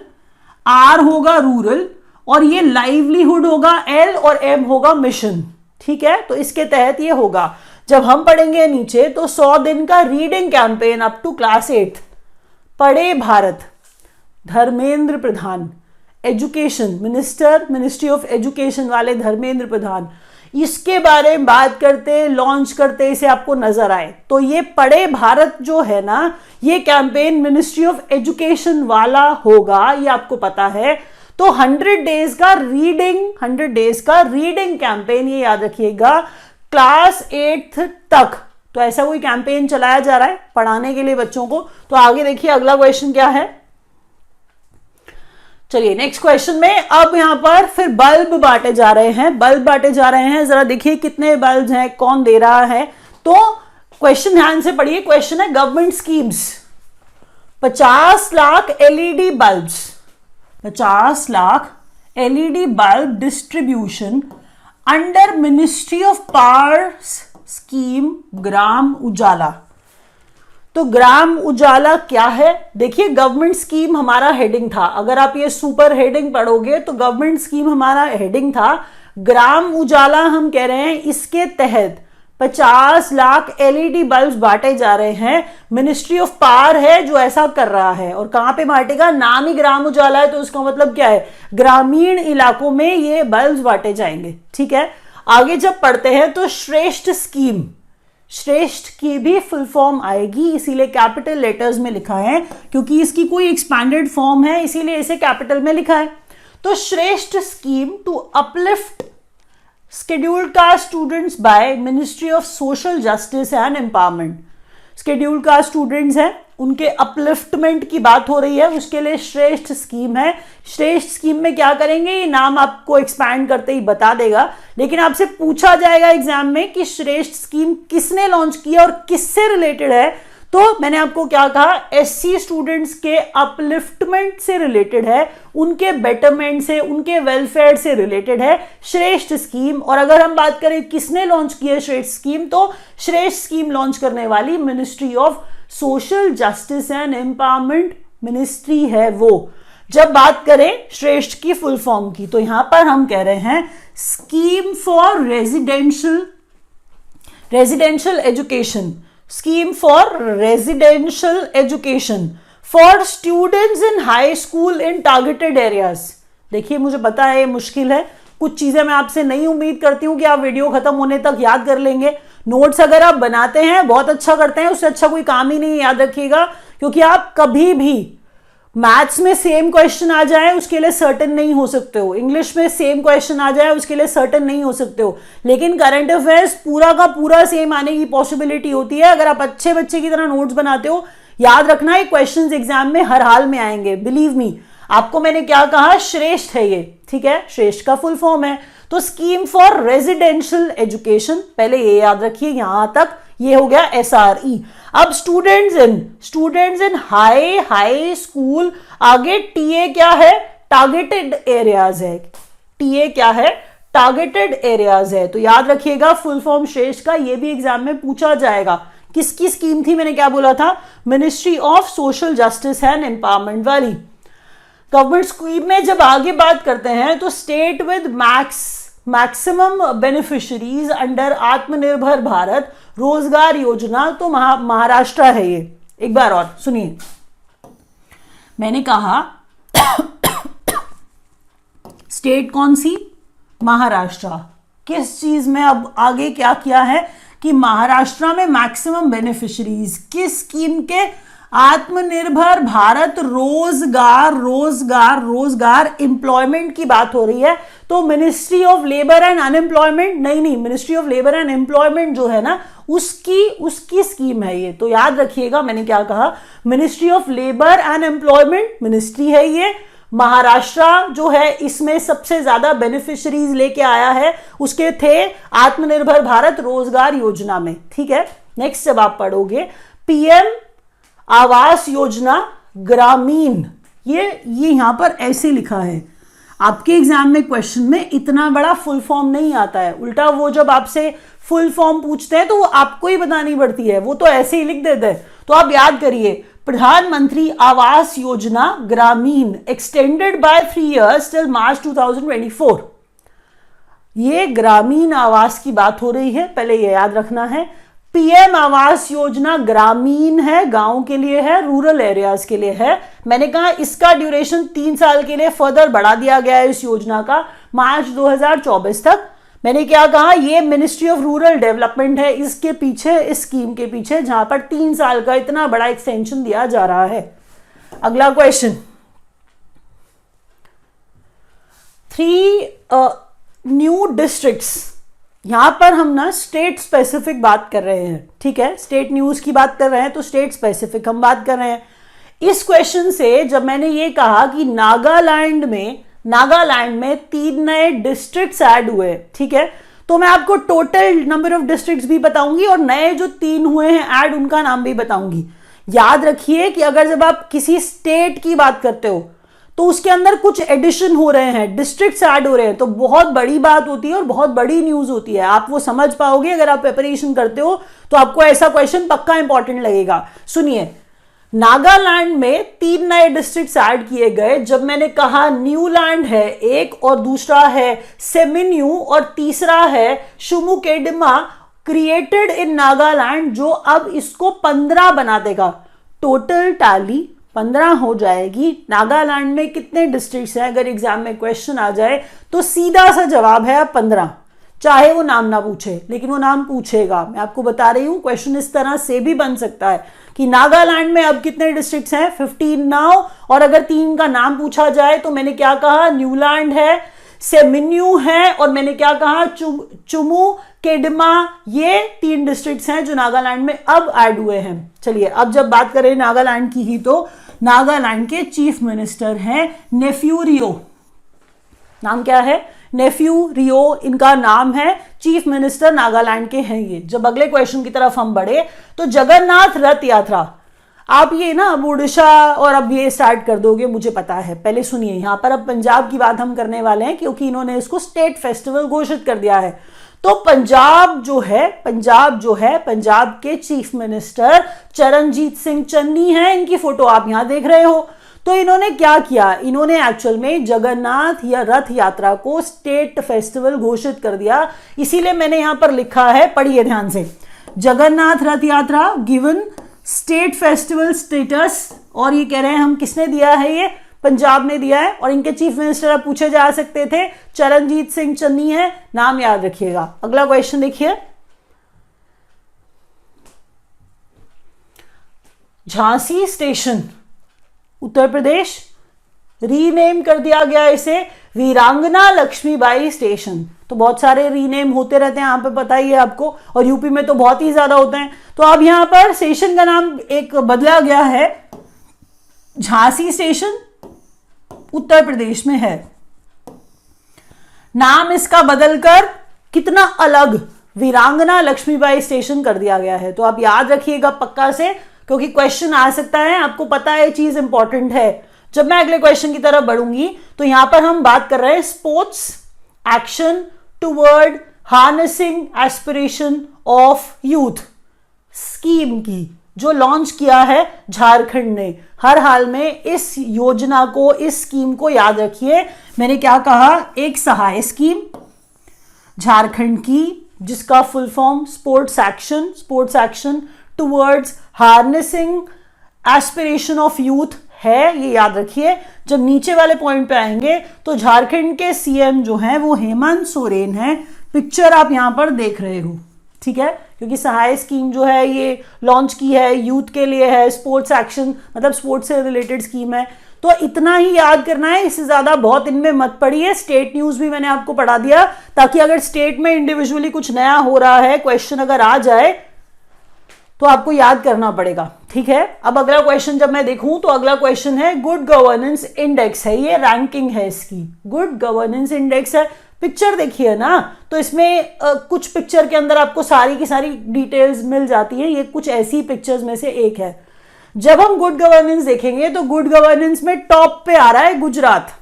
R होगा रूरल, और ये लाइवलीहुड होगा L, और M होगा मिशन, ठीक है। तो इसके तहत ये होगा। जब हम पढ़ेंगे नीचे तो 100 दिन का reading campaign up to class 8, Padhe Bharat, Dharmendra Pradhan, education minister, ministry of education वाले धर्मेंद्र प्रधान, इसके बारे में बात करते, लॉन्च करते, इसे आपको नजर आए। तो ये पढ़े भारत जो है ना, ये कैंपेन मिनिस्ट्री ऑफ एजुकेशन वाला होगा, ये आपको पता है। तो 100 डेज का रीडिंग कैंपेन, ये याद रखिएगा, क्लास 8th तक। तो ऐसा कोई कैंपेन चलाया जा रहा है पढ़ाने के लिए बच्चों को। तो आगे देखिए अगला क्वेश्चन क्या है। चलिए नेक्स्ट क्वेश्चन में अब यहां पर फिर बल्ब बांटे जा रहे हैं, बल्ब बांटे जा रहे हैं। जरा देखिए कितने बल्ब हैं, कौन दे रहा है। तो क्वेश्चन ध्यान से पढ़िए, क्वेश्चन है government schemes. 50 lakh LED bulbs, 50 lakh LED bulb distribution under ministry of power scheme Gram Ujala. तो ग्राम उजाला क्या है? देखिए गवर्नमेंट स्कीम हमारा हेडिंग था, अगर आप ये सुपर हेडिंग पढ़ोगे तो गवर्नमेंट स्कीम हमारा हेडिंग था। ग्राम उजाला हम कह रहे हैं, इसके तहत 50 लाख एलईडी बल्ब्स बांटे जा रहे हैं। मिनिस्ट्री ऑफ पावर है जो ऐसा कर रहा है, और कहां पे बांटेगा? नाम ही ग्राम उजाला है तो उसका मतलब क्या है? ग्रामीण इलाकों में ये बल्ब्स बांटे जाएंगे। ठीक है, आगे जब पढ़ते हैं तो श्रेष्ठ स्कीम, श्रेष्ठ की भी फुल फॉर्म आएगी, इसीलिए कैपिटल लेटर्स में लिखा है, क्योंकि इसकी कोई एक्सपैंडेड फॉर्म है इसीलिए इसे कैपिटल में लिखा है। तो Shreshta scheme to uplift scheduled caste students by ministry of social justice and empowerment. Scheduled caste students हैं, उनके अपलिफ्टमेंट की बात हो रही है, उसके लिए श्रेष्ठ स्कीम है। श्रेष्ठ स्कीम में क्या करेंगे, ये नाम आपको एक्सपैंड करते ही बता देगा, लेकिन आपसे पूछा जाएगा एग्जाम में कि श्रेष्ठ स्कीम किसने लॉन्च किया और किससे रिलेटेड है। तो मैंने आपको क्या कहा, एससी स्टूडेंट्स के अपलिफ्टमेंट से रिलेटेड है, उनके बेटरमेंट से, उनके वेलफेयर से रिलेटेड है श्रेष्ठ स्कीम। और अगर हम बात करें किसने लॉन्च की है श्रेष्ठ स्कीम, तो श्रेष्ठ स्कीम लॉन्च करने वाली ministry of social justice and empowerment ministry है वो। जब बात करें श्रेष्ठ की फुल फॉर्म की, तो यहां पर हम कह रहे हैं scheme for residential education, scheme for residential education for students in high school in targeted areas. देखिए मुझे पता है ये मुश्किल है, कुछ चीजें मैं आपसे नहीं उम्मीद करती हूं कि आप वीडियो खत्म होने तक याद कर लेंगे। नोट्स अगर आप बनाते हैं बहुत अच्छा करते हैं, उससे अच्छा कोई काम ही नहीं, याद रखिएगा, क्योंकि आप कभी भी मैथ्स में सेम क्वेश्चन आ जाए उसके लिए सर्टेन नहीं हो सकते हो, इंग्लिश में सेम क्वेश्चन आ जाए उसके लिए सर्टेन नहीं हो सकते हो, लेकिन करंट अफेयर्स पूरा का पूरा सेम आने की पॉसिबिलिटी होती है अगर आप अच्छे बच्चे की तरह नोट्स बनाते हो। याद रखना, ये क्वेश्चंस एग्जाम में हर हाल में आएंगे, बिलीव मी। आपको मैंने क्या कहा, श्रेष्ठ है ये, ठीक है, श्रेष्ठ का फुल फॉर्म है। तो स्कीम फॉर रेजिडेंशियल एजुकेशन, पहले ये याद रखिए, यहां तक ये हो गया SRE। अब स्टूडेंट्स इन हाई स्कूल, आगे TA क्या है, टारगेटेड एरियाज है। TA क्या है, टारगेटेड एरियाज है। तो याद रखिएगा फुल फॉर्म श्रेष्ठ का, ये भी एग्जाम में पूछा जाएगा। किसकी स्कीम थी, मैंने क्या बोला था, ministry of social justice and empowerment वाली। गवर्नमेंट स्कीम में जब आगे बात करते हैं तो state with maximum beneficiaries under आत्मनिर्भर भारत रोजगार योजना, तो महाराष्ट्र है ये। एक बार और सुनिए, मैंने कहा स्टेट कौन सी, महाराष्ट्र। किस चीज में अब आगे क्या किया है कि महाराष्ट्र में मैक्सिमम बेनिफिशियरीज किस स्कीम के, आत्मनिर्भर भारत रोजगार एम्प्लॉयमेंट की बात हो रही है। तो ministry of labour and unemployment, नहीं, ministry of labour and employment जो है ना, उसकी स्कीम है ये। तो याद रखिएगा मैंने क्या कहा, ministry of labour and employment ministry है ये। महाराष्ट्र जो है इसमें सबसे ज्यादा बेनिफिशियरीज लेके आया है, उसके थे आत्मनिर्भर भारत रोजगार योजना में। ठीक है, नेक्स्ट जब आप पढ़ोगे PM आवास योजना ग्रामीण, ये यहां पर ऐसे लिखा है। आपके एग्जाम में क्वेश्चन में इतना बड़ा फुल फॉर्म नहीं आता है, उल्टा वो जब आपसे फुल फॉर्म पूछते हैं तो वो आपको ही बतानी पड़ती है, वो तो ऐसे ही लिख देते हैं। तो आप याद करिए, प्रधानमंत्री आवास योजना ग्रामीण extended by 3 years till March 2024। ये ग्रामीण आवास की बात हो रही है, पहले ये याद रखना है। PM आवास योजना ग्रामीण है, गांव के लिए है, रूरल एरियाज के लिए है। मैंने कहा इसका ड्यूरेशन 3 साल के लिए फर्दर बढ़ा दिया गया है इस योजना का, मार्च 2024 तक। मैंने क्या कहा, ये मिनिस्ट्री ऑफ रूरल डेवलपमेंट है इसके पीछे, इस स्कीम के पीछे, जहां पर 3 साल का इतना बड़ा एक्सटेंशन दिया जा रहा है। अगला क्वेश्चन, 3 न्यू डिस्ट्रिक्ट्स। यहां पर हम ना स्टेट स्पेसिफिक बात कर रहे हैं, ठीक है, स्टेट न्यूज की बात कर रहे हैं तो स्टेट स्पेसिफिक हम बात कर रहे हैं। इस क्वेश्चन से जब मैंने ये कहा कि नागालैंड में 3 नए डिस्ट्रिक्ट्स ऐड हुए, ठीक है, तो मैं आपको टोटल नंबर ऑफ डिस्ट्रिक्ट्स भी बताऊंगी और नए जो 3 हुए हैं ऐड उनका नाम भी बताऊंगी। याद रखिए कि अगर जब आप किसी स्टेट की बात करते हो तो उसके अंदर कुछ एडिशन हो रहे हैं, डिस्ट्रिक्ट्स ऐड हो रहे हैं, तो बहुत बड़ी बात होती है और बहुत बड़ी न्यूज होती है। आप वो समझ पाओगे अगर आप प्रिपरेशन करते हो, तो आपको ऐसा क्वेश्चन पक्का इंपॉर्टेंट लगेगा। सुनिए, नागालैंड में 3 नए डिस्ट्रिक्ट्स ऐड किए गए। जब मैंने कहा न्यूलैंड है एक, और दूसरा है सेमिन्यू, और तीसरा है शुमुकेडिमा, क्रिएटेड इन नागालैंड, जो अब इसको 15 बना देगा। टोटल टैली 15 हो जाएगी। नागालैंड में कितने डिस्ट्रिक्ट्स हैं अगर एग्जाम में क्वेश्चन आ जाए तो सीधा सा जवाब है 15, चाहे वो नाम ना पूछे, लेकिन वो नाम पूछेगा। मैं आपको बता रही हूं क्वेश्चन इस तरह से भी बन सकता है कि नागालैंड में अब कितने डिस्ट्रिक्ट्स हैं, 15 नाउ, और अगर 3 का नाम पूछा जाए तो मैंने क्या कहा, न्यूलैंड है, सेमिन्यू है, और मैंने क्या कहा, चुमुकेडिमा। ये 3 डिस्ट्रिक्ट्स हैं जो नागालैंड में अब ऐड हुए हैं। चलिए, अब जब बात करें नागालैंड की ही, तो नागालैंड के चीफ मिनिस्टर हैं नेफ्यू रियो। नाम क्या है, नेफ्यू रियो इनका नाम है। चीफ मिनिस्टर नागालैंड के हैं ये। जब अगले क्वेश्चन की तरफ हम बढ़े तो जगन्नाथ रथ यात्रा, आप ये ना अब उड़ीसा और अब ये स्टार्ट कर दोगे, मुझे पता है। पहले सुनिए, यहां पर अब पंजाब की बात हम करने वाले हैं क्योंकि इन्होंने इसको स्टेट फेस्टिवल घोषित कर दिया है। तो पंजाब जो है, पंजाब के चीफ मिनिस्टर चरणजीत सिंह चन्नी हैं। इनकी फोटो आप यहां देख रहे हो। तो इन्होंने क्या किया, इन्होंने एक्चुअल में जगन्नाथ या रथ यात्रा को स्टेट फेस्टिवल घोषित कर दिया। इसीलिए मैंने यहां पर लिखा है, पढ़िए ध्यान से, जगन्नाथ रथ यात्रा गिवन स्टेट फेस्टिवल स्टेटस। और ये कह रहे हैं हम किसने दिया है, ये पंजाब ने दिया है। और इनके चीफ मिनिस्टर अब पूछे जा सकते थे, चरणजीत सिंह चन्नी है, नाम याद रखिएगा। अगला क्वेश्चन देखिए, झांसी स्टेशन उत्तर प्रदेश, रीनेम कर दिया गया इसे वीरांगना लक्ष्मीबाई स्टेशन। तो बहुत सारे रीनेम होते रहते हैं यहाँ पे, पता ही है आपको, और यूपी में तो बहुत ही ज्यादा होते हैं। तो अब यहाँ पर स्टेशन का नाम एक बदला गया है, झांसी स्टेशन उत्तर प्रदेश में है। नाम इसका बदलकर कितना अलग, वीरांगना लक्ष्मीबाई स्टेशन कर दिया गया है। तो आप याद रखिएगा पक्का से, क्योंकि क्वेश्चन आ सकता है, आपको पता है चीज इंपॉर्टेंट है। जब मैं अगले क्वेश्चन की तरफ बढ़ूंगी तो यहां पर हम बात कर रहे हैं sports action toward harnessing aspiration of youth scheme की, जो लॉन्च किया है झारखंड ने। हर हाल में इस योजना को, इस स्कीम को याद रखिए। मैंने क्या कहा, एक सहाय स्कीम झारखंड की, जिसका full form sports action towards harnessing aspiration of youth है, ये याद रखिए। जब नीचे वाले पॉइंट पे आएंगे तो झारखंड के सीएम जो हैं वो हेमंत सोरेन हैं। पिक्चर आप यहां पर देख रहे हो, ठीक है, क्योंकि सहाय स्कीम जो है ये लॉन्च की है, यूथ के लिए है, स्पोर्ट्स एक्शन मतलब स्पोर्ट्स से रिलेटेड स्कीम है। तो इतना ही याद करना है, इससे ज्यादा बहुत इनमें मत पढ़िए। स्टेट न्यूज भी मैंने आपको पढ़ा दिया, ताकि अगर स्टेट में इंडिविजुअली कुछ नया हो रहा है, क्वेश्चन अगर आ जाए तो आपको याद करना पड़ेगा, ठीक है। अब अगला क्वेश्चन जब मैं देखूं तो अगला क्वेश्चन है गुड गवर्नेंस इंडेक्स है, ये रैंकिंग है इसकी, गुड गवर्नेंस इंडेक्स है। पिक्चर देखिए ना, तो इसमें कुछ पिक्चर के अंदर आपको सारी की सारी डिटेल्स मिल जाती है। ये कुछ ऐसी पिक्चर्स में से एक है। जब हम गुड गवर्नेंस देखेंगे तो गुड गवर्नेंस में टॉप पे आ रहा है गुजरात,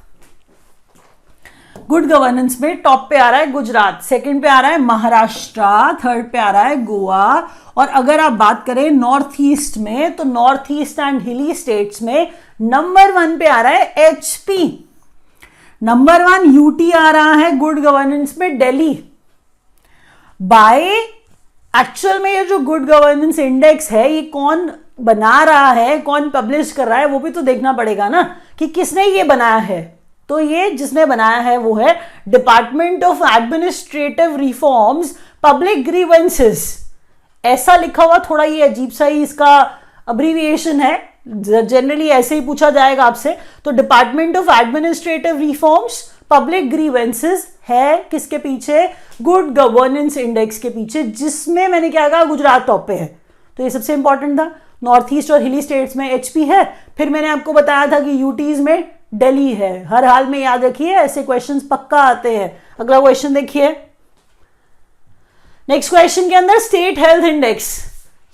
गुड गवर्नेंस में टॉप पे आ रहा है गुजरात, सेकंड पे आ रहा है महाराष्ट्र, थर्ड पे आ रहा है गोवा। और अगर आप बात करें नॉर्थ ईस्ट में, तो नॉर्थ ईस्ट एंड हिली स्टेट्स में नंबर 1 पे आ रहा है एचपी, नंबर 1 यूटी आ रहा है गुड गवर्नेंस में दिल्ली। बाय एक्चुअल में ये जो गुड गवर्नेंस इंडेक्स है, ये कौन बना रहा है, कौन पब्लिश कर रहा है, वो भी तो देखना पड़ेगा ना कि किसने ये बनाया है। तो ये जिसने बनाया है वो है department of administrative reforms public grievances. ऐसा लिखा हुआ, थोड़ा ये अजीब सा ही इसका अब्रीविएशन है, जनरली ऐसे ही पूछा जाएगा आपसे। तो department of administrative reforms public grievances है किसके पीछे, गुड गवर्नेंस इंडेक्स के पीछे, जिसमें मैंने क्या कहा गुजरात टॉप पे है। तो ये सबसे इंपॉर्टेंट था। नॉर्थ ईस्ट और हिली स्टेट्स में एचपी है, फिर मैंने आपको बताया था कि यूटीज में दिल्ली है। हर हाल में याद रखिए, ऐसे क्वेश्चंस पक्का आते हैं। अगला क्वेश्चन देखिए, नेक्स्ट क्वेश्चन के अंदर स्टेट हेल्थ इंडेक्स,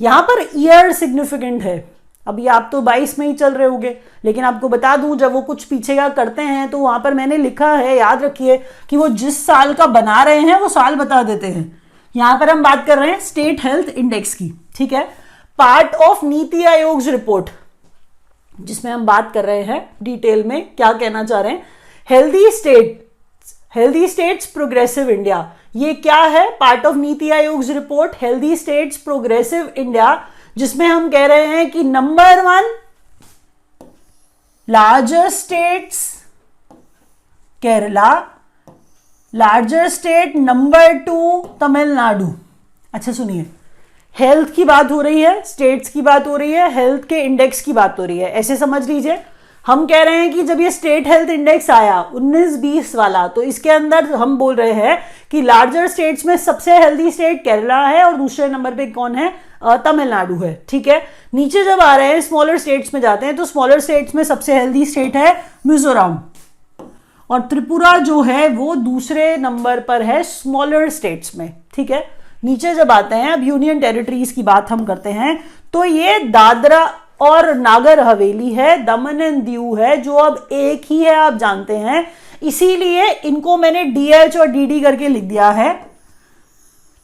यहां पर ईयर सिग्निफिकेंट है। अभी आप तो 22 में ही चल रहे होंगे, लेकिन आपको बता दूं जब वो कुछ पीछे का करते हैं तो वहां पर मैंने लिखा है, याद रखिए कि वो जिस साल का बना रहे हैं वो साल बता देते हैं। यहां पर हम बात कर रहे हैं स्टेट हेल्थ इंडेक्स की, ठीक है। Part of NITI Aayog report, जिसमें हम बात कर रहे हैं डिटेल में क्या कहना चाह रहे हैं, हेल्दी स्टेट्स प्रोग्रेसिव इंडिया, ये क्या है? Part of NITI Aayog report healthy states progressive India, जिसमें हम कह रहे हैं कि number 1 larger states Kerala, larger state number 2 Tamil Nadu. अच्छा सुनिए, हेल्थ की बात हो रही है, स्टेट्स की बात हो रही है, हेल्थ के इंडेक्स की बात हो रही है, ऐसे समझ लीजिए। हम कह रहे हैं कि जब ये स्टेट हेल्थ इंडेक्स आया 19-20 वाला, तो इसके अंदर हम बोल रहे हैं कि लार्जर स्टेट्स में सबसे हेल्दी स्टेट केरला है और दूसरे नंबर पे कौन है? तमिलनाडु है, ठीक है। नीचे जब आ रहे हैं स्मॉलर स्टेट्स में जाते हैं तो स्मॉलर स्टेट्स में सबसे हेल्दी स्टेट है मिजोरम, और त्रिपुरा जो है वो दूसरे नंबर पर है स्मॉलर स्टेट्स में, ठीक है। नीचे जब आते हैं, अब यूनियन टेरिटरीज की बात हम करते हैं, तो ये दादरा और नागर हवेली है, दमन एंड दीव है, जो अब एक ही है, आप जानते हैं, इसीलिए इनको मैंने डीएच और डीडी करके लिख दिया है।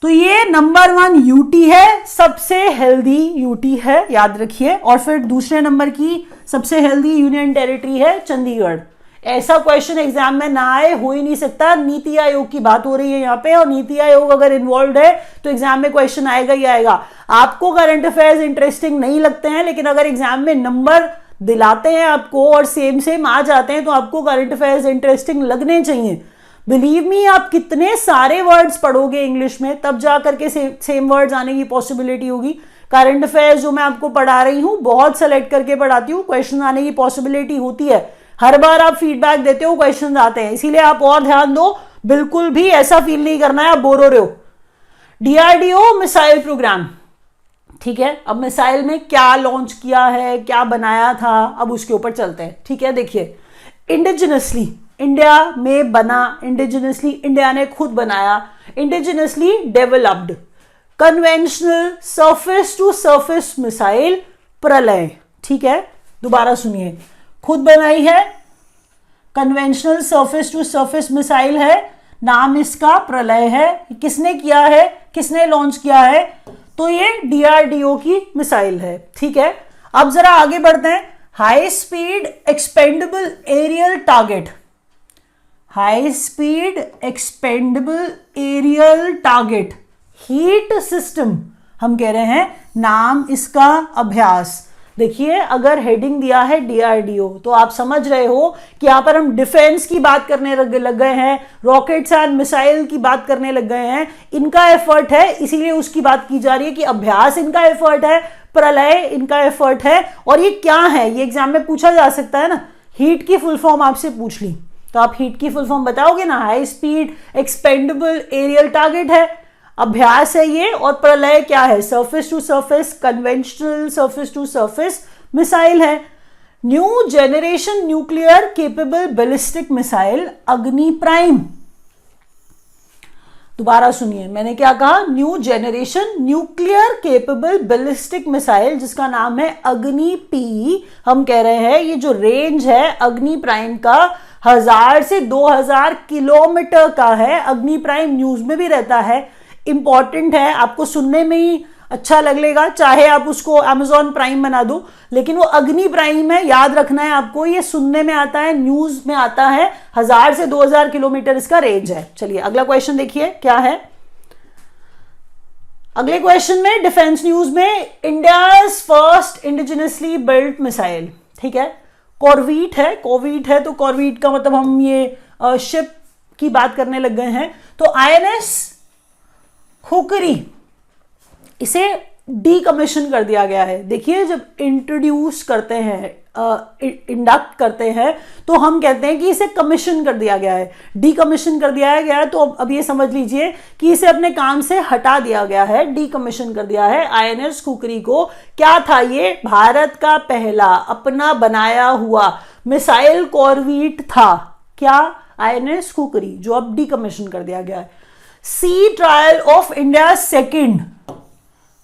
तो ये नंबर 1 यूटी है, सबसे हेल्दी यूटी है, याद रखिए। और फिर दूसरे नंबर की सबसे हेल्दी यूनियन टेरिटरी है चंडीगढ़। ऐसा क्वेश्चन एग्जाम में ना आए, हो ही नहीं सकता। नीति आयोग की बात हो रही है यहाँ पे, और नीति आयोग अगर इन्वॉल्व है तो एग्जाम में क्वेश्चन आएगा ही आएगा। आपको करंट अफेयर्स इंटरेस्टिंग नहीं लगते हैं, लेकिन अगर एग्जाम में नंबर दिलाते हैं आपको और सेम आ जाते हैं तो आपको करंट अफेयर्स इंटरेस्टिंग लगने चाहिए। बिलीव मी, आप कितने सारे वर्ड्स पढ़ोगे इंग्लिश में, तब जाकर के सेम वर्ड्स आने की पॉसिबिलिटी होगी। करंट अफेयर्स जो मैं आपको पढ़ा रही हूँ बहुत सेलेक्ट करके पढ़ाती हूँ, क्वेश्चन आने की पॉसिबिलिटी होती है। हर बार आप फीडबैक देते हो, क्वेश्चन आते हैं, इसीलिए आप और ध्यान दो। बिल्कुल भी ऐसा फील नहीं करना है आप बोर हो रहे हो। डीआरडीओ मिसाइल प्रोग्राम, ठीक है। अब मिसाइल में क्या लॉन्च किया है, क्या बनाया था, अब उसके ऊपर चलते हैं, ठीक है। देखिए, इंडिजिनसली इंडिया में बना, इंडिजिनसली इंडिया ने खुद बनाया, indigenously developed conventional surface to surface missile Pralay, ठीक है। दोबारा सुनिए, खुद बनाई है, conventional surface to surface missile है, नाम इसका प्रलय है। किसने किया है, किसने लॉन्च किया है? तो ये डीआरडीओ की मिसाइल है, ठीक है। अब जरा आगे बढ़ते हैं। High speed expendable aerial target, high speed expendable aerial target HEAT system, हम कह रहे हैं, नाम इसका अभ्यास। देखिए, अगर हेडिंग दिया है डीआरडीओ तो आप समझ रहे हो कि यहां पर हम डिफेंस की बात करने लग गए हैं, रॉकेट्स एंड मिसाइल की बात करने लग गए हैं। इनका एफर्ट है, इसीलिए उसकी बात की जा रही है कि अभ्यास इनका एफर्ट है, प्रलय इनका एफर्ट है। और ये क्या है, ये एग्जाम में पूछा जा सकता है ना। हीट की फुल फॉर्म आपसे पूछ ली तो आप हीट की फुल फॉर्म बताओगे ना। High speed expendable aerial target है, अभ्यास है ये, और प्रलय क्या है? Surface to surface conventional surface to surface missile है। New generation nuclear capable ballistic missile Agni prime. दोबारा सुनिए, मैंने क्या कहा? New generation nuclear capable ballistic missile, जिसका नाम है अग्नि पी। हम कह रहे हैं ये जो रेंज है अग्नि प्राइम का 1000 से 2000 किलोमीटर का है। अग्नि प्राइम न्यूज में भी रहता है, इंपॉर्टेंट है, आपको सुनने में ही अच्छा लगेगा, चाहे आप उसको अमेजॉन प्राइम बना दो, लेकिन वो अग्नि प्राइम है, याद रखना है आपको। ये सुनने में आता है, न्यूज में आता है, 1000 से 2000 किलोमीटर इसका रेंज है। चलिए अगला क्वेश्चन देखिए क्या है। अगले क्वेश्चन में डिफेंस न्यूज में India's first indigenously built missile, ठीक है। कॉर्वीट है, कोविड है, तो कॉर्वीट का मतलब हम ये शिप की बात करने लग गए हैं। तो आईएनएस खुकरी, इसे डीकमीशन कर दिया गया है। देखिए, जब इंट्रोड्यूस करते हैं इंडक्ट करते हैं तो हम कहते हैं कि इसे कमीशन कर दिया गया है, डीकमीशन कर दिया गया है। तो अब ये समझ लीजिए कि इसे अपने काम से हटा दिया गया है, डीकमीशन कर दिया है। आईएनएस खुखरी को क्या था, ये भारत का पहला अपना बनाया हुआ मिसाइल कॉरवेट था। क्या? आईएनएस खुखरी, जो अब डीकमीशन कर दिया गया है। Sea trial of India second,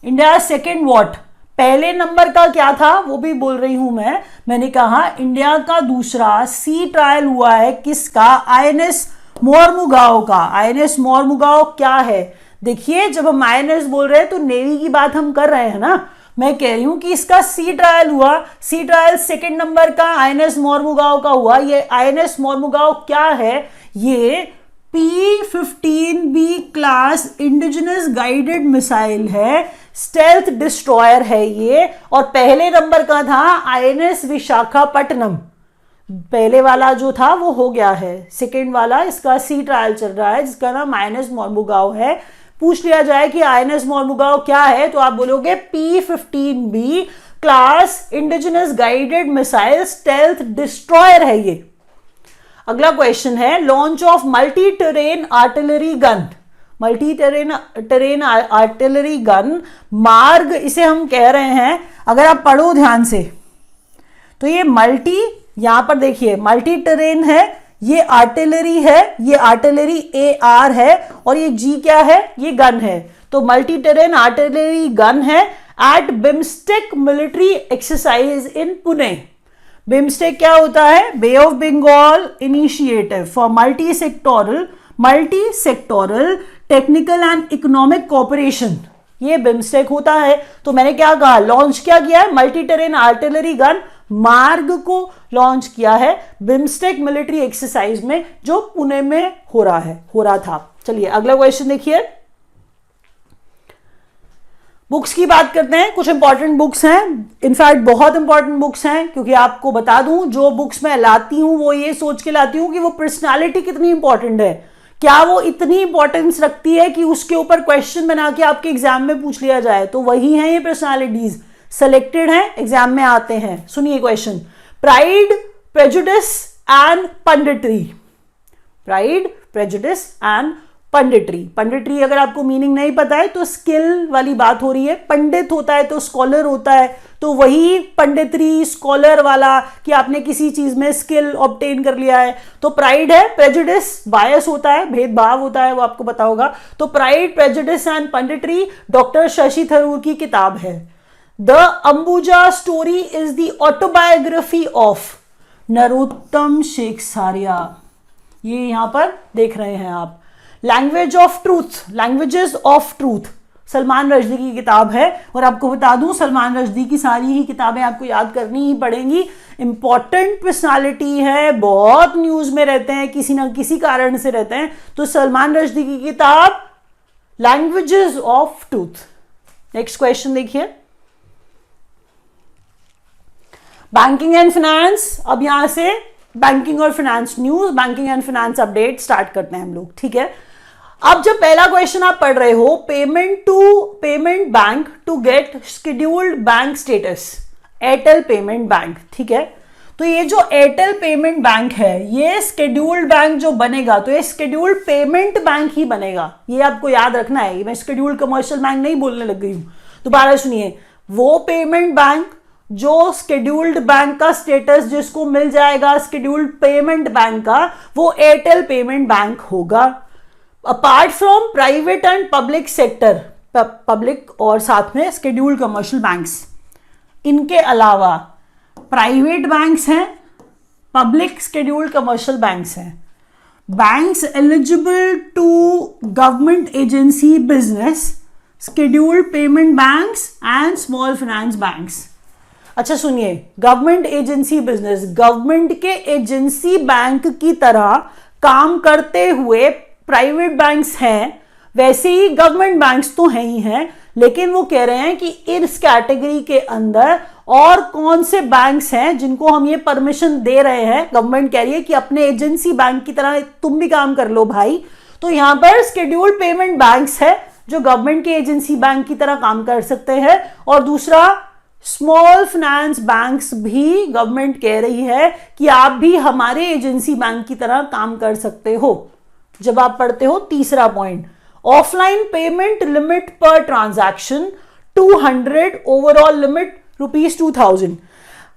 India second what, पहले नंबर का क्या था वो भी बोल रही हूं मैंने कहा इंडिया का दूसरा सी ट्रायल हुआ है किसका? आईएनएस मोरमुगाओ का। आईएनएस मोरमुगाओ क्या है? देखिए जब हम आईएनएस बोल रहे हैं तो नेवी की बात हम कर रहे हैं ना, मैं कह रही हूं कि इसका सी ट्रायल हुआ, सी ट्रायल सेकेंड नंबर का आईएनएस मोरमुगाओ का हुआ। ये आईएनएस मोरमुगाओ क्या है? ये P-15B class indigenous guided missile है, स्टेल्थ डिस्ट्रॉयर है ये, और पहले नंबर का था आईएनएस विशाखापट्टनम। पहले वाला जो था वो हो गया है, सेकेंड वाला इसका सी ट्रायल चल रहा है जिसका नाम आईएनएस मोरमुगाओ है। पूछ लिया जाए कि आईएनएस मोरमुगाओ क्या है तो आप बोलोगे P-15B class indigenous guided missile stealth destroyer है ये। अगला क्वेश्चन है launch of multi terrain artillery gun. Multi terrain artillery gun, मार्ग इसे हम कह रहे हैं। अगर आप पढ़ो ध्यान से तो ये मल्टी, यहां पर देखिए मल्टी टेरेन है, ये आर्टिलरी है, ये आर्टिलरी AR है, और ये G क्या है? ये गन है। तो मल्टी टेरेन आर्टिलरी गन है at BIMSTEC military exercise in Pune. BIMSTEC क्या होता है? Bay of Bengal initiative for multi sectoral technical and economic cooperation, ये बिम्स्टेक होता है। तो मैंने क्या कहा, लॉन्च क्या किया है? मल्टी टेरेन आर्टिलरी गन मार्ग को लॉन्च किया है बिम्स्टेक मिलिट्री एक्सरसाइज में जो पुणे में हो रहा था। चलिए अगला क्वेश्चन देखिए। बुक्स की बात करते हैं, कुछ इंपॉर्टेंट बुक्स हैं, इनफैक्ट बहुत इंपॉर्टेंट बुक्स हैं, क्योंकि आपको बता दूं जो बुक्स मैं लाती हूं वो ये सोच के लाती हूं कि वो पर्सनालिटी कितनी इंपॉर्टेंट है, क्या वो इतनी इंपॉर्टेंस रखती है कि उसके ऊपर क्वेश्चन बना के आपके एग्जाम में पूछ लिया जाए। तो वही है ये पर्सनालिटीज, सेलेक्टेड हैं, एग्जाम में आते हैं। सुनिए question, pride prejudice and punditry. Pride prejudice and punditry. Punditry अगर आपको मीनिंग नहीं पता है तो स्किल वाली बात हो रही है, पंडित होता है तो स्कॉलर होता है, तो वही पंडितरी स्कॉलर वाला कि आपने किसी चीज में स्किल ऑब्टेन कर लिया है। तो प्राइड है, प्रेजुडिस बायस होता है, भेदभाव होता है, वो आपको पता होगा। तो pride prejudice and punditry doctor Shashi Tharoor की किताब है। The Ambuja story is the autobiography of Narottam Sekhsaria, ये यहां पर देख रहे हैं आप। Language of truth, languages of truth Salman Rushdie की किताब है, और आपको बता दूं सलमान रश्दी की सारी ही किताबें आपको याद करनी ही पड़ेंगी। इंपॉर्टेंट पर्सनालिटी है, बहुत न्यूज में रहते हैं, किसी ना किसी कारण से रहते हैं। तो सलमान रश्दी की किताब languages of truth. Next question देखिए, बैंकिंग एंड फाइनेंस। अब यहां से बैंकिंग और finance news, banking and finance update start करते हैं हम लोग, ठीक है। अब जब पहला क्वेश्चन आप पढ़ रहे हो, payment bank to get scheduled bank status, Airtel payment bank, ठीक है। तो ये जो एयरटेल पेमेंट बैंक है, ये शेड्यूल्ड बैंक जो बनेगा तो ये शेड्यूल्ड पेमेंट बैंक ही बनेगा, ये आपको याद रखना है। मैं शेड्यूल्ड कमर्शियल बैंक नहीं बोलने लग गई हूं, दोबारा सुनिए। वो पेमेंट बैंक जो शेड्यूल्ड बैंक का स्टेटस जिसको मिल जाएगा शेड्यूल्ड पेमेंट बैंक का, वो एयरटेल पेमेंट बैंक होगा। Apart from private and public sector, public और साथ में शेड्यूल्ड कमर्शियल बैंक्स, इनके अलावा प्राइवेट बैंक्स हैं, पब्लिक शेड्यूल्ड कमर्शियल बैंक्स हैं। Banks eligible to government agency business, scheduled payment banks and small finance banks. अच्छा सुनिए, गवर्नमेंट एजेंसी बिजनेस, गवर्नमेंट के एजेंसी बैंक की तरह काम करते हुए प्राइवेट बैंक्स हैं, वैसे ही गवर्नमेंट बैंक्स तो हैं ही हैं, लेकिन वो कह रहे हैं कि इस कैटेगरी के अंदर और कौन से बैंक्स हैं जिनको हम ये परमिशन दे रहे हैं। गवर्नमेंट कह रही है कि अपने एजेंसी बैंक की तरह तुम भी काम कर लो भाई। तो यहां पर शेड्यूल्ड पेमेंट बैंक्स है जो गवर्नमेंट के एजेंसी बैंक की तरह काम कर सकते हैं, और दूसरा स्मॉल फाइनेंस बैंक्स भी गवर्नमेंट कह रही है कि आप भी हमारे एजेंसी बैंक की तरह काम कर सकते हो। जब आप पढ़ते हो तीसरा पॉइंट, ऑफलाइन पेमेंट लिमिट पर ट्रांजैक्शन 200, ओवरऑल लिमिट ₹2000।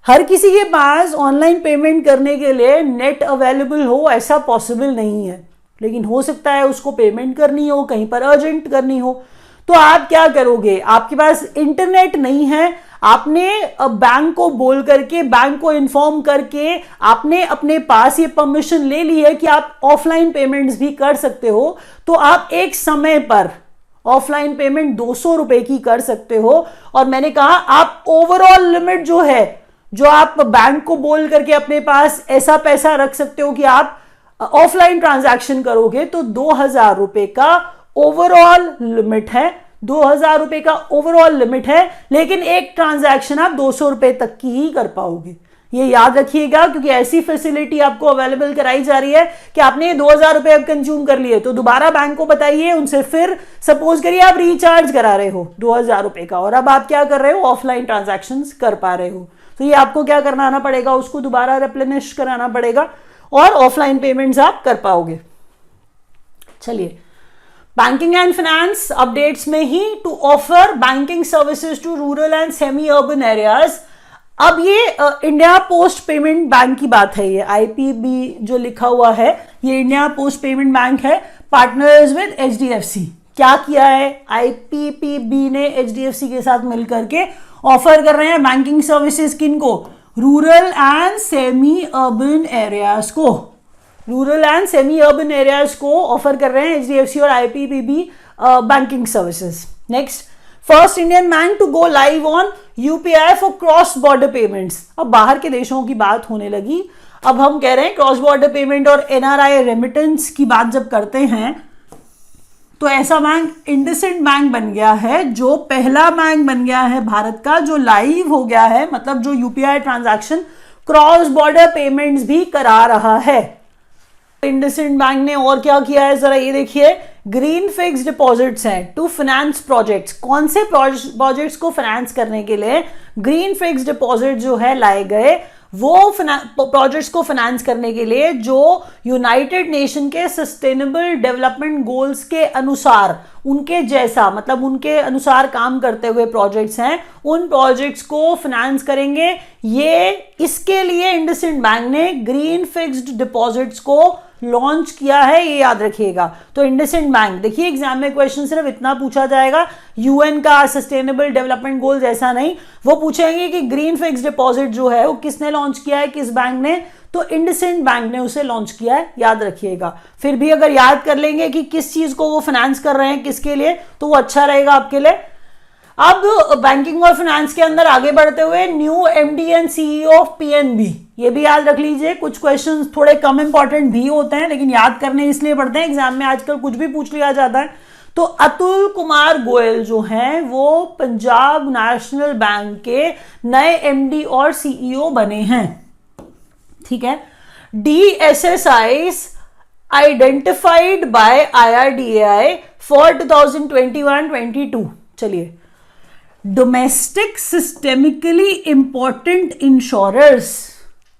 हर किसी के पास ऑनलाइन पेमेंट करने के लिए नेट अवेलेबल हो ऐसा पॉसिबल नहीं है, लेकिन हो सकता है उसको पेमेंट करनी हो, कहीं पर अर्जेंट करनी हो, तो आप क्या करोगे? आपके पास इंटरनेट नहीं है, आपने बैंक को बोल करके, बैंक को इन्फॉर्म करके आपने अपने पास ये परमिशन ले ली है कि आप ऑफलाइन पेमेंट्स भी कर सकते हो, तो आप एक समय पर ऑफलाइन पेमेंट 200 रुपए की कर सकते हो। और मैंने कहा आप ओवरऑल लिमिट जो है, जो आप बैंक को बोल करके अपने पास ऐसा पैसा रख सकते हो कि आप ऑफलाइन ट्रांजैक्शन करोगे, तो 2000 रुपए का ओवरऑल लिमिट है। 2000 रुपए का ओवरऑल लिमिट है, लेकिन एक ट्रांजैक्शन आप 200 रुपए तक की ही कर पाओगे। ये याद रखिएगा, क्योंकि ऐसी फैसिलिटी आपको अवेलेबल कराई जा रही है कि आपने 2000 रुपए अब कंज्यूम कर लिए, तो दोबारा बैंक को बताइए, उनसे फिर सपोज करिए आप रिचार्ज करा रहे हो 2000 रुपए का, और अब आप क्या कर रहे हो? ऑफलाइन ट्रांजैक्शन कर पा रहे हो। तो ये आपको क्या करना आना पड़ेगा? उसको दोबारा रिप्लेनिश कराना पड़ेगा और ऑफलाइन पेमेंट्स आप कर पाओगे। चलिए, बैंकिंग एंड फाइनेंस अपडेट्स में ही, to offer banking services to rural and semi urban areas. अब ये इंडिया पोस्ट पेमेंट बैंक की बात है, ये आईपीबी जो लिखा हुआ है ये इंडिया पोस्ट पेमेंट बैंक है, पार्टनर्स विद एचडीएफसी। क्या किया है आईपीपीबी ने? एचडीएफसी के साथ मिलकर के ऑफर कर रहे हैं बैंकिंग सर्विसेज किनको? Rural and semi urban areas को। Rural and semi urban areas को ऑफर कर रहे हैं एचडीएफसी और IPPB banking services. Next, first Indian bank to go live on UPI for cross border payments. अब बाहर के देशों की बात होने लगी, अब हम कह रहे हैं क्रॉस बॉर्डर पेमेंट और एनआरआई रेमिटेंस की बात जब करते हैं, तो ऐसा बैंक इंडसइंड बैंक बन गया है, जो पहला बैंक बन गया है भारत का जो लाइव हो गया है, मतलब जो UPI transaction cross border payments भी करा रहा है। इंडसइंड बैंक ने और क्या किया है, जरा ये देखिए, ग्रीन फिक्स डिपॉजिट्स हैं टू फाइनेंस प्रोजेक्ट्स। कौन से प्रोजेक्ट्स को फाइनेंस करने के लिए ग्रीन फिक्स डिपॉजिट जो है लाए गए? वो प्रोजेक्ट्स को फाइनेंस करने के लिए जो यूनाइटेड नेशन के सस्टेनेबल डेवलपमेंट गोल्स के अनुसार, उनके जैसा, मतलब उनके अनुसार काम करते हुए प्रोजेक्ट्स हैं, उन प्रोजेक्ट्स को फाइनेंस करेंगे। ये इसके लिए इंडसइंड बैंक ने ग्रीन फिक्स्ड डिपॉजिट्स को लॉन्च किया है, ये याद रखिएगा। तो इंडसइंड बैंक, देखिए एग्जाम में क्वेश्चन सिर्फ इतना पूछा जाएगा, यूएन का सस्टेनेबल डेवलपमेंट गोल्स ऐसा नहीं, वो पूछेंगे कि ग्रीन फिक्स डिपॉजिट जो है वो किसने लॉन्च किया है, किस बैंक ने? तो इंडसइंड बैंक ने उसे लॉन्च किया है, याद रखिएगा। फिर भी अगर याद कर लेंगे कि किस चीज को वो फाइनेंस कर रहे हैं, किसके लिए, तो वो अच्छा रहेगा आपके लिए। अब बैंकिंग और फाइनेंस के अंदर आगे बढ़ते हुए, new MD and CEO of PNB, ये भी याद रख लीजिए। कुछ क्वेश्चंस थोड़े कम इंपॉर्टेंट भी होते हैं, लेकिन याद करने इसलिए पड़ते हैं, एग्जाम में आजकल कुछ भी पूछ लिया जाता है। तो अतुल कुमार गोयल जो हैं वो पंजाब नेशनल बैंक के नए एमडी और सीईओ बने हैं, ठीक है। DSSIs identified by IRDAI for 2021-22। चलिए, domestic systemically important insurers,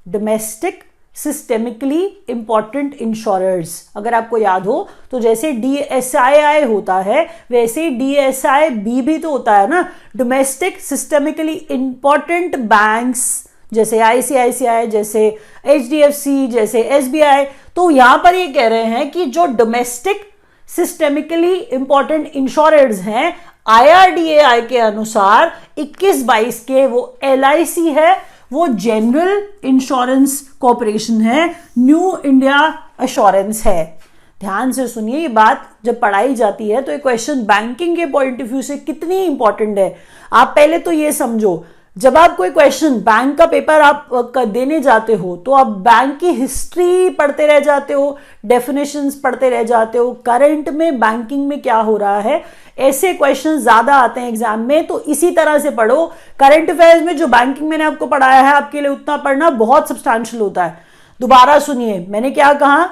domestic systemically important insurers, अगर आपको याद हो तो जैसे DSII होता है वैसे DSIB भी तो होता है ना, डोमेस्टिक सिस्टेमिकली इंपॉर्टेंट बैंक्स, जैसे ICICI, जैसे HDFC, जैसे SBI। तो यहां पर ये कह रहे हैं कि जो डोमेस्टिक सिस्टेमिकली इंपॉर्टेंट इंश्योरर्स हैं, IRDAI के अनुसार 21-22 के वो LIC है, वो जनरल इंश्योरेंस कॉर्पोरेशन है, न्यू इंडिया एश्योरेंस है। ध्यान से सुनिए, ये बात जब पढ़ाई जाती है तो ये क्वेश्चन बैंकिंग के पॉइंट ऑफ व्यू से कितनी इंपॉर्टेंट है, आप पहले तो ये समझो। जब आप कोई क्वेश्चन बैंक का पेपर आप देने जाते हो तो आप बैंक की हिस्ट्री पढ़ते रह जाते हो, डेफिनेशंस पढ़ते रह जाते हो, करंट में बैंकिंग में क्या हो रहा है, ऐसे क्वेश्चन ज्यादा आते हैं एग्जाम में। तो इसी तरह से पढ़ो, करंट अफेयर्स में जो बैंकिंग मैंने आपको पढ़ाया है आपके लिए उतना पढ़ना बहुत सब्सटैंशियल होता है। दोबारा सुनिए, मैंने क्या कहा,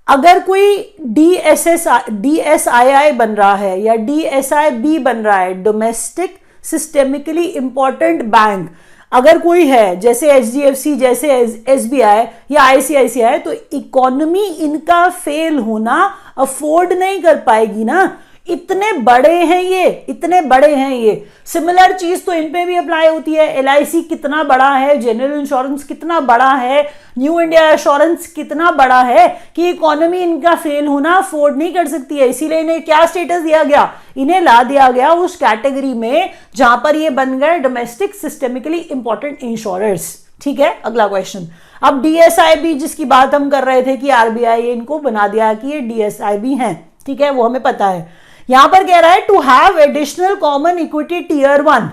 अगर कोई DSII बन रहा है या DSIB बन रहा है, डोमेस्टिक सिस्टेमिकली इंपॉर्टेंट बैंक अगर कोई है, जैसे एचडीएफसी, जैसे एसबीआई या आईसीआईसीआई, तो इकोनॉमी इनका फेल होना अफोर्ड नहीं कर पाएगी ना। इतने बड़े हैं ये, इतने बड़े हैं ये। सिमिलर चीज तो इन पे भी अप्लाई होती है। एलआईसी कितना बड़ा है, जनरल इंश्योरेंस कितना बड़ा है, न्यू इंडिया एश्योरेंस कितना बड़ा है कि इकोनॉमी इनका फेल होना अफोर्ड नहीं कर सकती है। इसीलिए इन्हें क्या स्टेटस दिया गया, इन्हें ला दिया गया उस कैटेगरी में जहां पर ये बन गए डोमेस्टिक सिस्टेमिकली इंपॉर्टेंट इंश्योरर्स। ठीक है, अगला क्वेश्चन। अब डीएसआईबी जिसकी बात हम कर रहे थे कि आरबीआई इनको बना दिया कि ये डीएसआईबी हैं, ठीक है, वो हमें पता है। यहां पर कह रहा है to have additional common equity tier 1।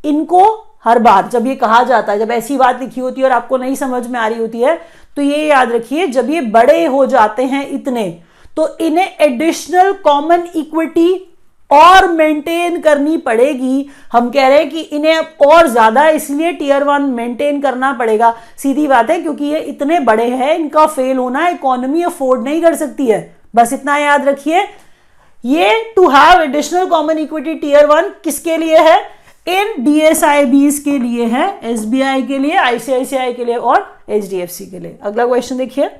इनको हर बार जब ये कहा जाता है, जब ऐसी बात लिखी होती है और आपको नहीं समझ में आ रही होती है, तो ये याद रखिए, जब ये बड़े हो जाते हैं इतने, तो इन्हें एडिशनल कॉमन इक्विटी और मेंटेन करनी पड़ेगी। हम कह रहे हैं कि इन्हें और ज्यादा इसलिए टियर 1 मेंटेन करना पड़ेगा। सीधी बात है, क्योंकि ये इतने बड़े हैं, इनका फेल होना इकोनॉमी अफोर्ड नहीं कर सकती है। बस इतना याद रखिए। ये to have additional common equity tier 1 किसके लिए है, इन डीएसआईबीज के लिए है, एसबीआई के लिए, आईसीआईसीआई के लिए और एचडीएफसी के लिए। अगला क्वेश्चन देखिए,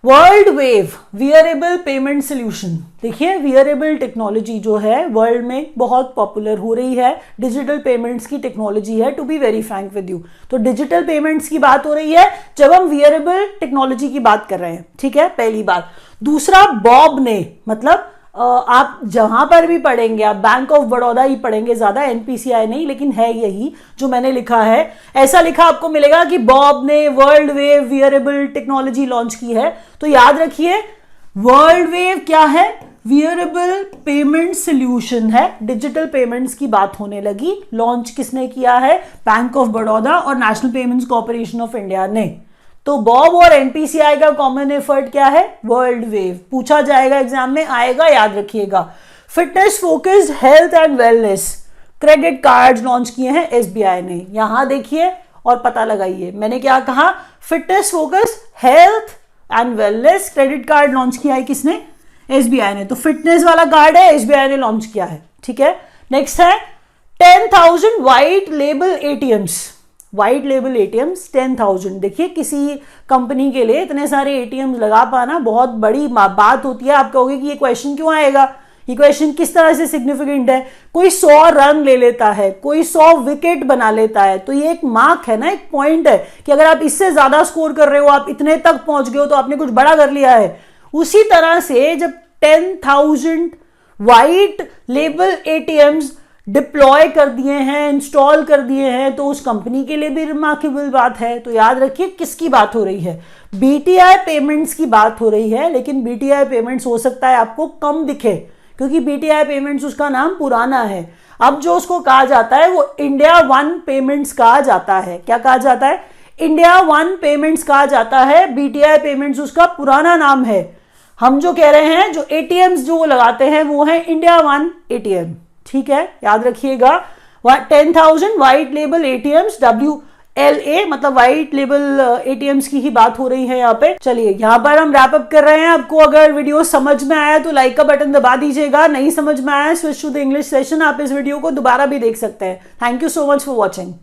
world wave wearable payment solution. देखिए, वियरेबल टेक्नोलॉजी जो है वर्ल्ड में बहुत पॉपुलर हो रही है, डिजिटल पेमेंट्स की टेक्नोलॉजी है, to be very frank with you. तो डिजिटल पेमेंट्स की बात हो रही है जब हम वियरेबल टेक्नोलॉजी की बात कर रहे हैं, ठीक है, पहली बात। दूसरा, बॉब ने, मतलब आप जहां पर भी पढ़ेंगे, आप बैंक ऑफ बड़ौदा ही पढ़ेंगे ज्यादा, एनपीसीआई नहीं, लेकिन है यही जो मैंने लिखा है। ऐसा लिखा आपको मिलेगा कि बॉब ने world wave wearable technology launch की है। तो याद रखिए, वर्ल्ड वेव क्या है, वियरेबल पेमेंट सोल्यूशन है। डिजिटल पेमेंट्स की बात होने लगी। लॉन्च किसने किया है, बैंक ऑफ बड़ौदा और national payments corporation of India ने। तो बॉब और एनपीसीआई का कॉमन एफर्ट क्या है, वर्ल्ड वेव। पूछा जाएगा एग्जाम में, आएगा, याद रखिएगा। Fitness focused health and wellness credit card launch किए हैं एसबीआई ने। यहां देखिए और पता लगाइए, मैंने क्या कहा, fitness focused health and wellness credit card launch किया है किसने, एसबीआई ने। तो फिटनेस वाला कार्ड है, एसबीआई ने लॉन्च किया है, ठीक है। नेक्स्ट है 10,000 white label ATMs. White label ATMs 10,000। देखिए, किसी कंपनी के लिए इतने सारे एटीएम्स लगा पाना बहुत बड़ी बात होती है। आप कहोगे कि ये क्वेश्चन क्यों आएगा, ये क्वेश्चन किस तरह से सिग्निफिकेंट है। कोई 100 रन ले लेता है, कोई 100 विकेट बना लेता है, तो ये एक मार्क है ना, एक पॉइंट है कि अगर आप इससे ज्यादा स्कोर कर रहे हो, आप इतने तक पहुंच गए हो, तो आपने कुछ बड़ा कर लिया है। उसी तरह से जब 10,000 व्हाइट लेबल एटीएम्स डिप्लॉय कर दिए हैं, इंस्टॉल कर दिए हैं, तो उस कंपनी के लिए भी रिमार्केबल बात है। तो याद रखिए किसकी बात हो रही है, बीटीआई पेमेंट्स की बात हो रही है। लेकिन बीटीआई पेमेंट्स हो सकता है आपको कम दिखे, क्योंकि बीटीआई पेमेंट्स उसका नाम पुराना है। अब जो उसको कहा जाता है वो इंडिया वन पेमेंट्स कहा जाता है। क्या कहा जाता है, इंडिया वन पेमेंट्स कहा जाता है। बीटीआई पेमेंट्स उसका पुराना नाम है। हम जो कह रहे हैं, जो एटीएम्स जो लगाते हैं वो है इंडिया वन एटीएम, ठीक है, याद रखिएगा। 10,000 व्हाइट लेबल एटीएम्स, WLA मतलब व्हाइट लेबल एटीएम्स की ही बात हो रही है यहाँ पे। चलिए, यहाँ पर हम रैप अप कर रहे हैं। आपको अगर वीडियो समझ में आया तो लाइक का बटन दबा दीजिएगा। नहीं समझ में आया, switch to the English session, आप इस वीडियो को दोबारा भी देख सकते हैं। Thank you so much for watching.